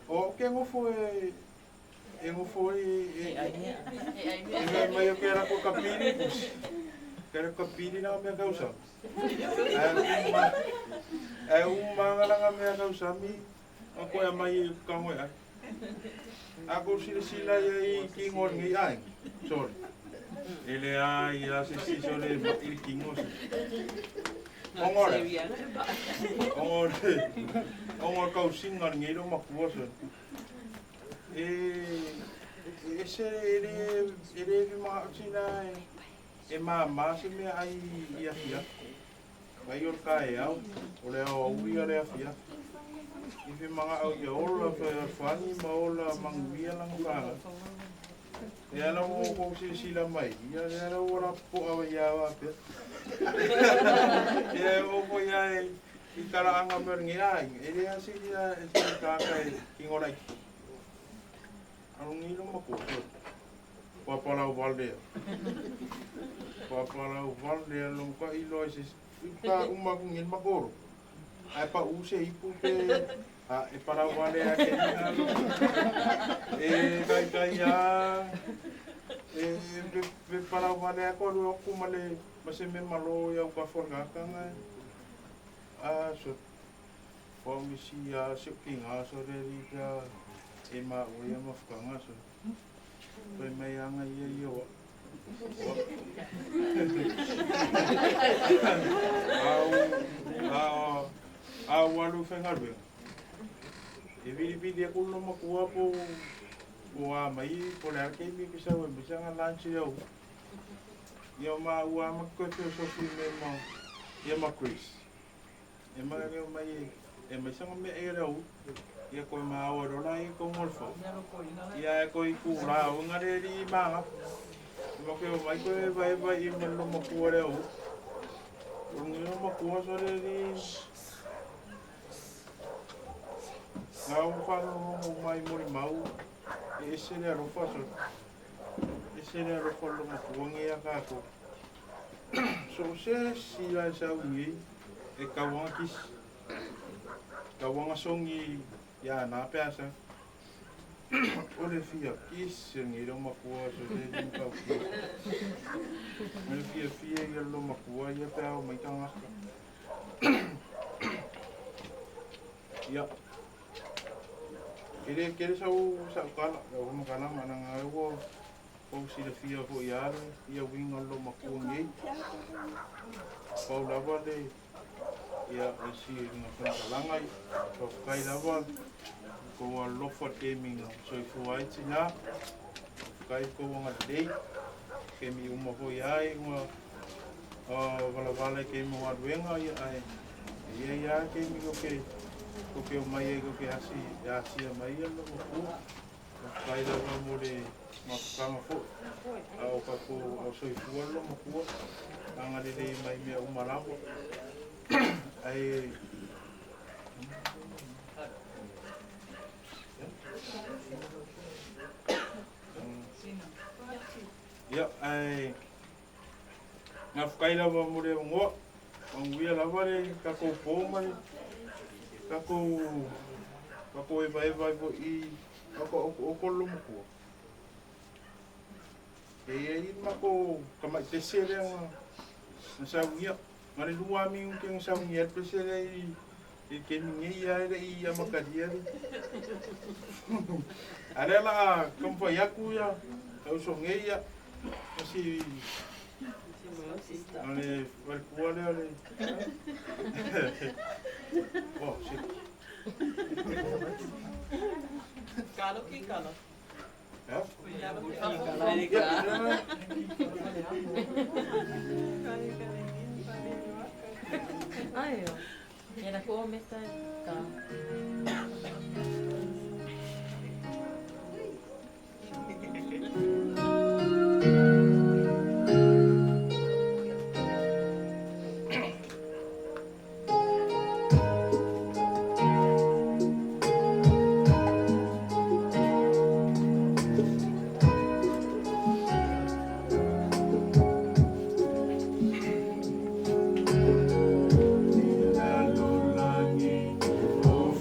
o que ngo foi mai eu quero com capiri quero capiri na minha causa é uma ngala minha causa mi ako ya mai ka mo ai ako sila ya ki ngor ngi ai sorry ele ai ya si sole il kingos ongor ka usingan ngi lo makuoso E se ere mga tina e mama se me ai ia fia. Vai or kai au, o le au ui a rea fia. I fi mga au ia ola whani ma ola manguia lang whanga. E ana o kou se sila mai, ia e ana o rapo awa ia wa pia. E o ko ia i karaanga meringi ai, e rea si ia e se kākai ki ngorai. Anu ngiro mako, papalau valdea. Papalau valdea long ka ilo se ka uma kungin makoro. Ai pa use ipu pe e para valdea ke ina. E kai ya e para valdea ko ro ku male mase me malo ya ka forga kanga. So for me si ya se kinga so de rita e ma o ia mafukanga so. Koe mai anga ia o. Au walu whengarwe. E viri a kulo makua po a mai po le arke mi pisa o mbisanga lanchi au. Ia ma ua makote o sofi me ma ia ma Chris. E ma reo mai e mai sanga me e reo. Ia koe ma awa rola i ko ngolfo. Ia e koe ku la o ngare ri manga. Ima koe o mai koe vai i melo makua reo. O ngiro makua so re ri. Ngā whakarongo mai mori mau. E ese rea rofa so. Ese rea rofa lo makua ngia kako. So se sila e sa ui e kawanga kisi. Kawanga songi ya na peasa. O le fia kisi ngiro makua so le rinka fia. Me fia ia lo makua ia pea o mai tangaka. Ia. Kere sau kala, o makana mana ngaiwo. Pau si le fia ko iare, ia winga lo makua ngei. Pau lava le ia si nga whanakalangai. Pau kai lava ko a lofa gaming so i fuai tina. Kai ko wanga dei. Ke mi uma ko iai uma wala ke mo aduenga ai. Ia ke mi ko ke mai e ko ke asi mai lo ko. Kai lava mo le makanga fo. Au ka ko o so i fuai lo mo ko. Anga le mai me uma lapo. Ai ia ai nga whakai lawa mure o ngoa ang wia lawa re kako pōmai kako eva i kako okolo mukua e mako kamai tesere nga sauia ngare lua mi unke nga sauia tesere i ke ningi ia i amakaria are la kampa yaku ya au so ngeia si ale kuale ale oh si Kalo ki kalo. ya Ai, era ko meta ka. Lalu langit, oh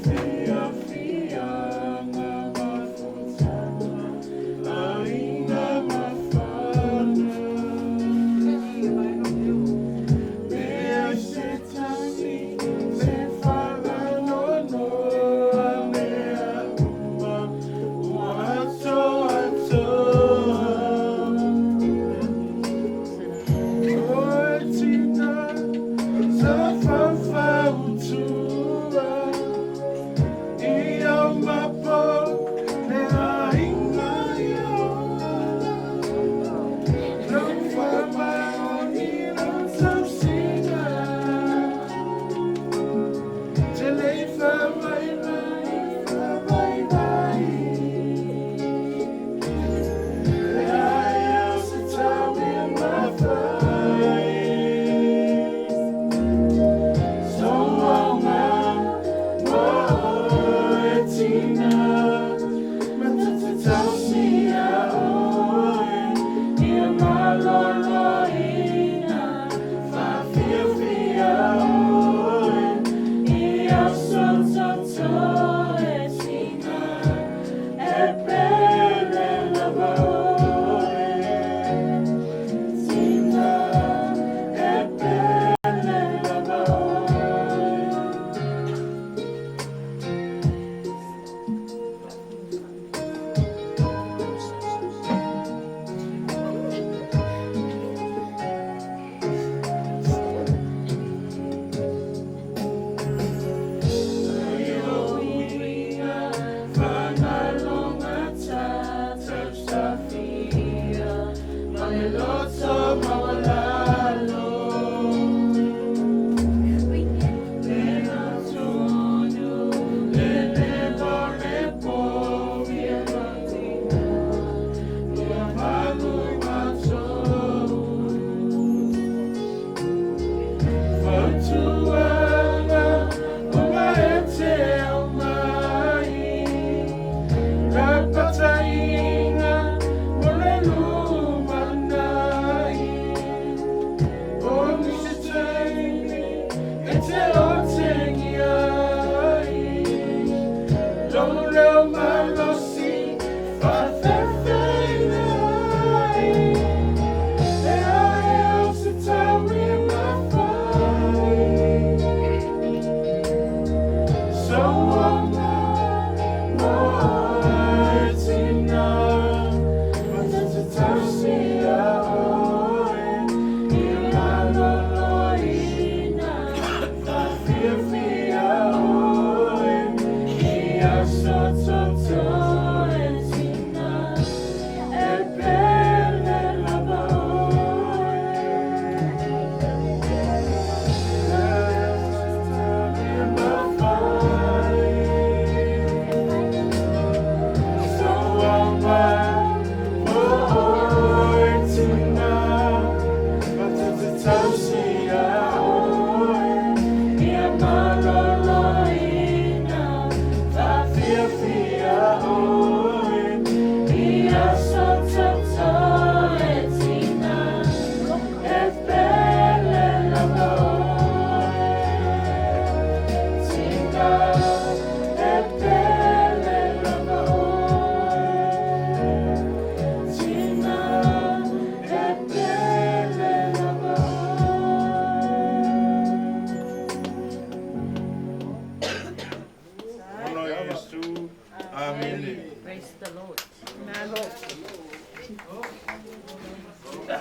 Praise the Lord.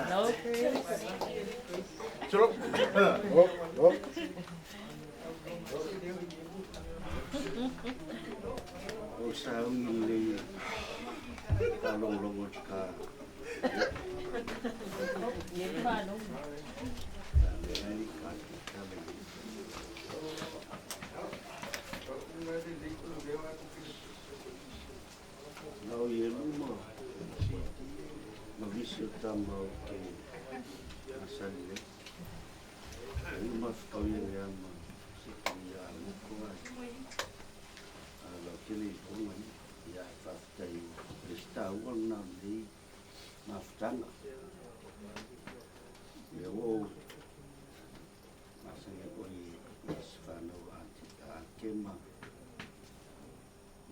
No, Chris. Chalo. O sa umili kalong ka. Now you know, mavisyo tamo ke asali. Ini mas kau yang yama, si kau yang mukuan. Kalau kini orang ya faktai, peristiwa nanti maftanga. Ya wow, masanya kau masfano anti-akema.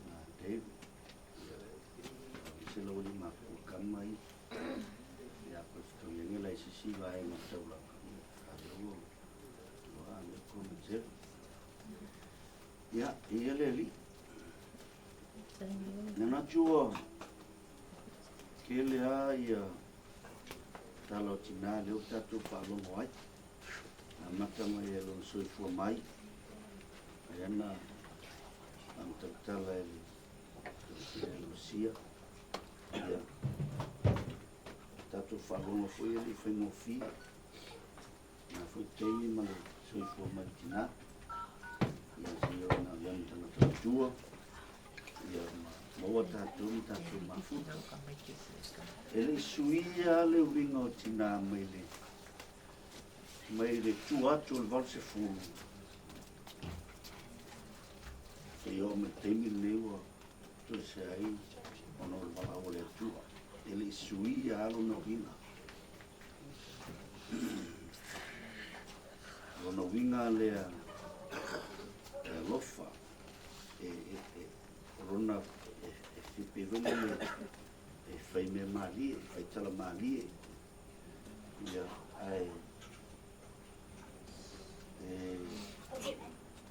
Nah, Dave. Selalu di makhluk kami, ya pasti yang lain sisi lain macam lah. Kalau wah, aku macam, ya, iya leli. Nana jua, kelia ya, kalau Cina lewat satu palung white, macam ya langsung formai, ayana, antar talai, Rusia. Ya, tato falou foi ele foi meu filho, na foi tele mas foi formatina, e assim eu na venda na tua, e mau tato mafu, ele suia levou tina ele tua tu vai se fu, e eu me temi leu sui alo no vinga. Lona winga lea lofa rona whipewele whai me malie, whai tala malie ia ai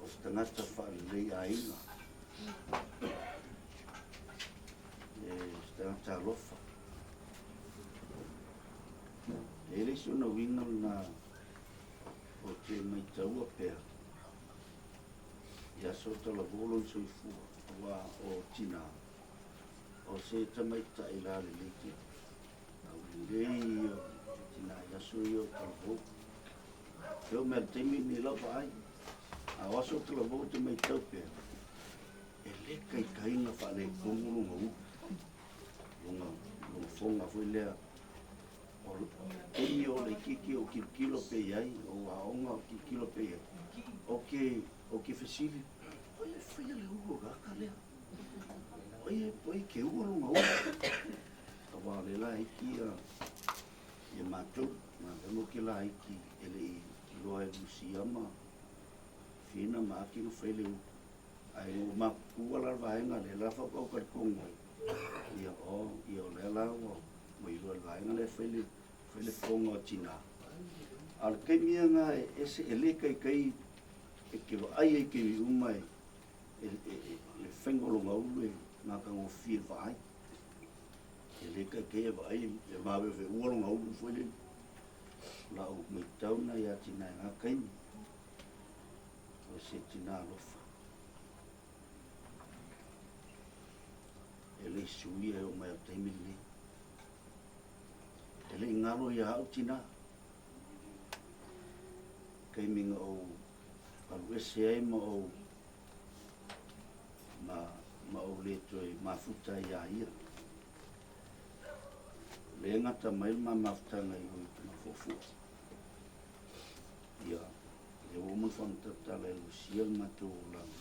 o se tangata whaalei ainga se tangata lofa ele se ona winga na o te mai taua pēr. Ia so tala volon soifua wa o tina. O se tamaita i la leleke. Au lei o tina ia so i o tala vo. Teo mea teimi ni lapa ai. A waso tala vo te mai tau pēr. E le kai kainga whale kongu lunga u. Lunga fonga fui lea. Emi o le kiki o kilo pe iai, o aonga o kilo pe iai. O ke fesili, oie whaia le ugo gaka lea. Oie ke ugo lunga ugo. Awa le la hiki e mātou, ma vemo ke la hiki ele i loa e lusiama, whina ma aki no whaile u. Ai o makua la vaenga le la whakau karikongo. Ia o le la o. Mai rua vaenga le whaile whonga o tina. Al kei mia ngā ese ele kai e ke wa ai e ke umai le whengolonga ulu e ngā kango whir wa ai. Ele kai e wa ai e mawe whe uolonga ulu whaile. La o mei tauna ia tina ngā kaimi. O se tina lofa. Ele suia e o mai o teimile. Ele ngalo ia au tina. Kei minga o alu ese ai ma o le toi mafuta ia ia. Le ngata mai ma mafuta ngai o i mafofu. Ia, e o mo fantata le lusia mato lang.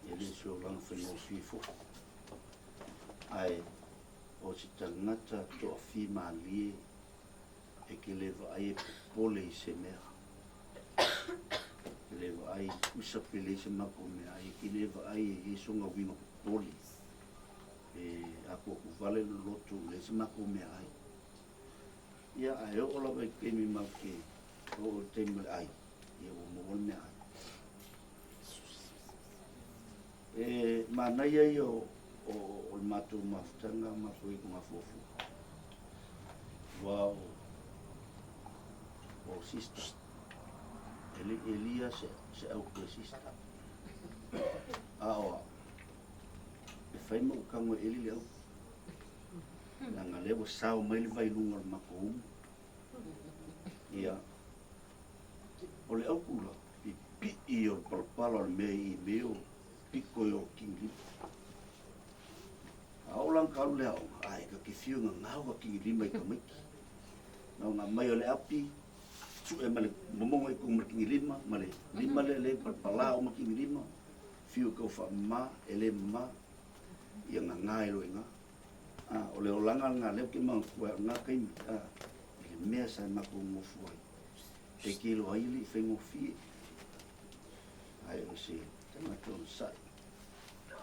Ele so lang whengo fifo. Ai, o si tangata to a fi malie e ke lewa ai e pole i se mea. Ke lewa ai usa pele se mako mea ai ke lewa ai e songa wino pole. E ako ku vale loto le se mako mea ai. Ia ai o lawa i kemi mau ke o teimele ai. Ia o mo mea ai. E manai ai o le mātou mafutanga mako i kunga fofu. Wow. O sister. Elia se au ke sister. Aoa. E whai mo kango eli au. Nanga lewa sao mai le vai lunga le mako umu. Ia. O le au kula. Pi i o palpala le mea i meo. Piko i o kingi. Aolang kalu le au, ai ka ke fiu ngau ka ki lima i ka miki. Nau ngā mai o le api, su e male momongo i kong mariki lima, male lima le palpala o mariki lima, fiu kau wha ma, ele ma, ia ngā e loe ngā. O le olanga ngā leo ke mga kua ngā kaimi, ele mea sa mako ngofu ai. Te kilo aili i whengo fie. Ai o se, tamato sai.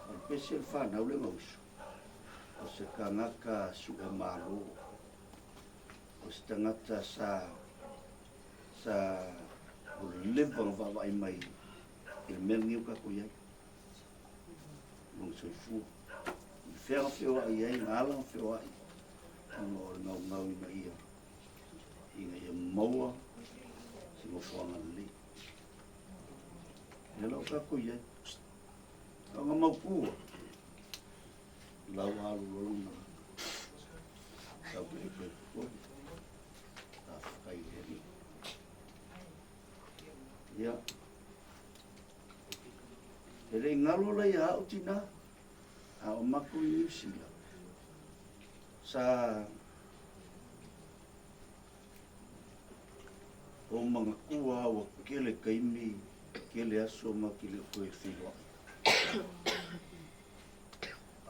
O pese whanau le ngausu. O se kangaka su e malo, o se tangata sa o levang wawai mai il mel niu ka kuya. Nung soifu. I whea whio ai ai, ngālang whio ai. Ngau ngau i mai ia. Inga ia maua, si mo whanga li. Nelo ka kuya. Nga mau kua. Lau alu lorunga. Tau pepe koi. Ta whakai heri. Ia. Ele ngalo lai hao tina. Hao maku i New Zealand. Sa o mga kua wa kele kaimi, kele aso ma kele koe whiloa.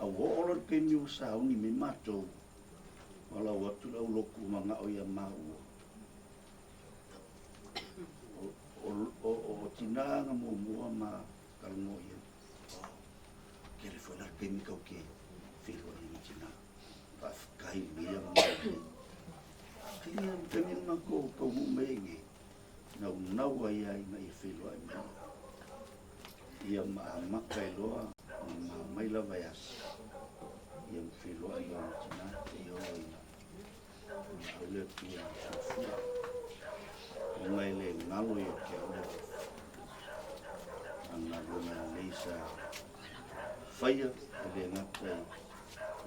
A woolor ke miu sa uni me matou Wala watu lau loku manga o ia maua. O tinanga mua ma kalmo ia. Kere foi la peni kau ke whiro i tina. Kai mea mga. Kaya peni na ko mumenge. Nau ai ai na i whiro ai mea. Ia makai loa ma mai la vai asi. Ia whiro ai o tina. Ia o ina. Aule tua sofia. Ngai le ngalo ia ke ole. Ana luna leisa. Faya le ngata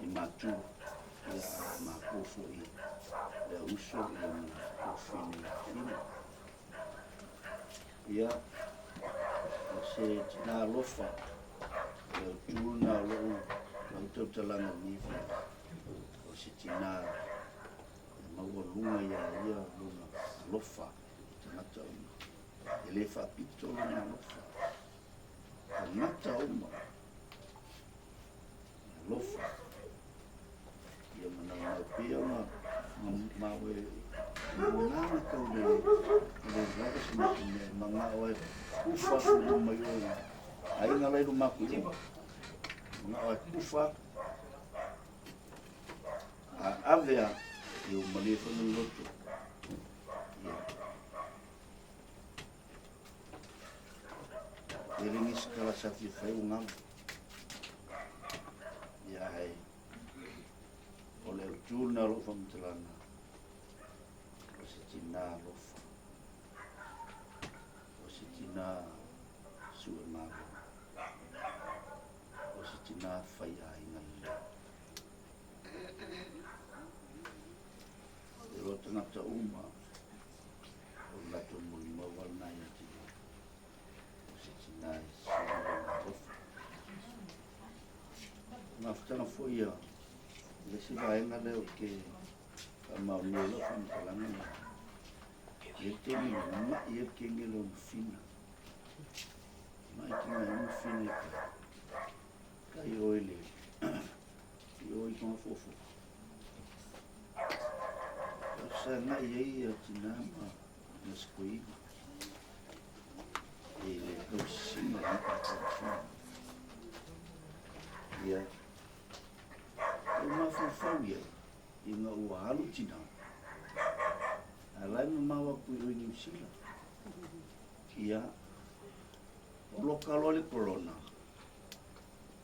I matu ia makofu I le uso I kofini fina. Ia se tina lofa le tuna lo le tautalanga nifi. O se tina maua lunga ia luna lofa tangata uma. Ele fa pito luna lofa. Tangata uma. Lofa. Ia mana pia ma we ngana kau le raga semacam manga oe kufa fu mai oe. Ai ngala I maku I. Manga oe kufa. Avea I malefa no loto. Ele ni skala safi fai ngam. Ya hai. Ole tuna lo fam telana. O se tina lo fa. O se tina sue mago. O se tina fai ai ngai. Lo tangata uma. O lato muli mawal na ia tina. O se tina sue mago. Naftana foi ia. Lesi vaenga leo ke maunelo fam kalanga. Ia temi ma ia kengelo fina. Ma kina ia fina ka. Kai oile. I oi kong fofo. Sa na ia tina ma na skui. Ele kusima ka. Ia uma fofauia I ngā ua halu tina. Alai mawa kui oi New Zealand. Ia o lokalo le corona.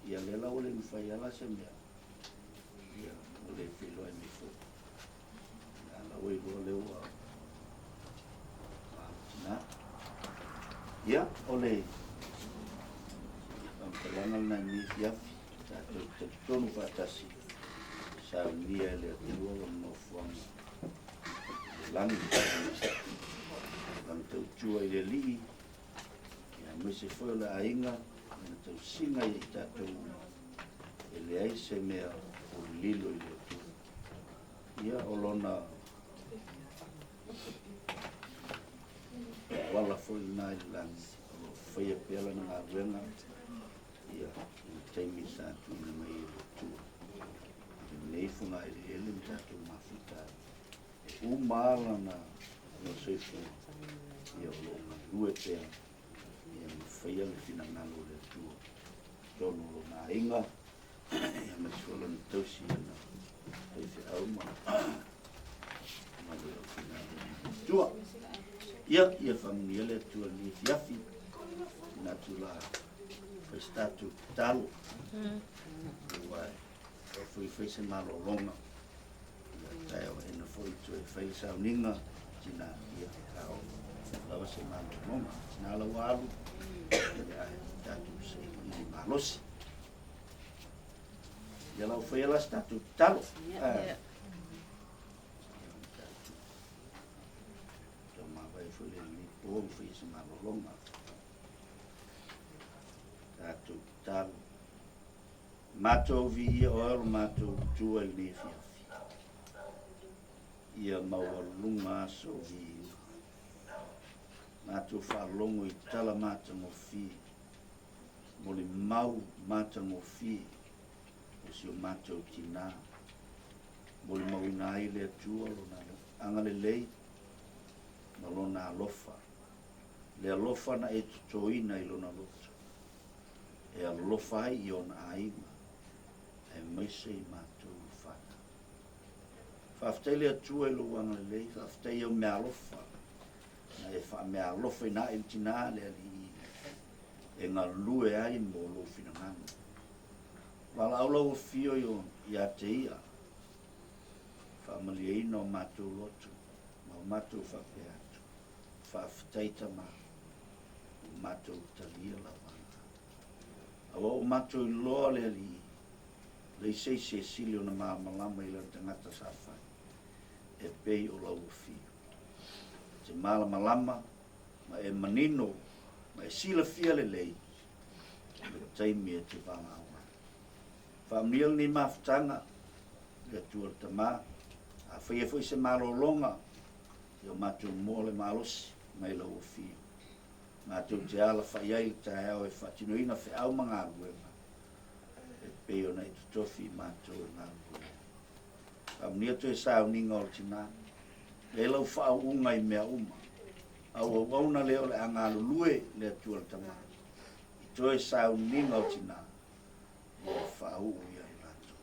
Ia lela ole mwhai ala se mea. Ia ole whilo ai mifo. Ia la oi roa leo a tina. Ia ole Ampelangal na ni fiafi. Tonu fatasi. Sa nia le tua no fong. Lang. Lang tau tua I le li. Ya me se foi la ainga, na tau singa I tatu. Ele ai se mea o lilo I le tua. Ia olona. Wala foi na lang. Foi pela na renga. Ia taimi sa tu na mai le tua. Nei funga I ele mtatu mafita. Umala na no seifu. Ia lo lue pea. Ia mwhia le fina ngalo le tua. Tono lo na inga. Ia masuala ni tausi na. Tausi au ma. Ma le o fina tua. Ia whangia le tua ni fiafi. Na tula. Statu talo. Wai. Fui se malo longa. Tai o ena foi tu fai sa ninga tina ia kao. Lawa se malo longa. Na la walu. Ya tatu se ni malos. Ya la foi ela statu talo. Toma vai foi ni po fui se malo longa. Tatu talo. Mato vi oil mato tua I le fiafi. Ia mawalunga so vi. Mato whalongo I tala mata mo fi. Mole mau mata mo fi. O si o mato tina. Moli mawina ai le atua lona anga lelei ma lona alofa. Le alofa na e tutoina I lona loto. E alofa ai I ona aima. E maise I mātou whana. Whaaftei le atua I lo anga lelei, whaaftei au mea alofa. Na e wha mea alofa I na e tina le ali e ngā lue ai mo lo fina ngana. Wala aula o fio I a te ia. Whaamali e ina o mātou lotu. Ma o mātou whape atu. Whaaftaita ma. O mātou talia la wanga. Awa o mātou I loa le ali. Le sei se sili o na maa malama I la tangata sa whai. E pei o lau o fio. Te mala malama. Ma e manino. Ma e sila fia le lei. Le taimi e te wanga awa. Whaamniel ni mawhtanga. Le tuar tama. A whaia fwoi se malolonga. Yo mātou mō le malosi. Mai lau o fio. Mātou te ala whaiai tae au e whatino ina whi au mga aguenga. E peo nei tutofi mātou e ngā aguenga. Whaamnia tu e sao ninga o tina. Le lau whaau unga I mea uma. Au wauna leo le anga lulue le atua tama. I toi sao ninga o tina. Le whaau ia I lato.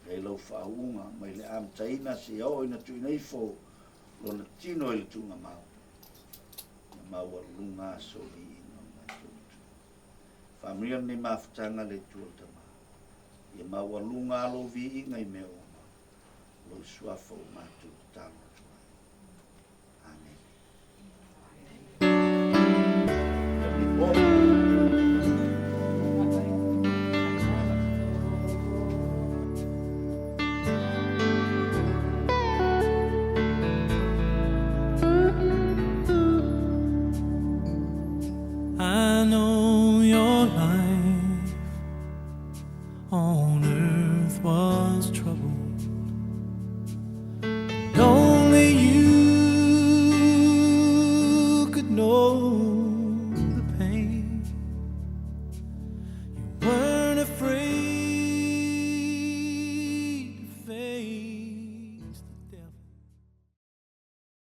Le lau whaunga mai le am taina se au ina tu inai fo lona tino I le tunga mau. Na mau a lunga so I ina mai tutu. Whamria ni mawhtanga le tua tama. Ia mau a lunga alo vi inga I mea oma. Lo suafo mātu tāma tu.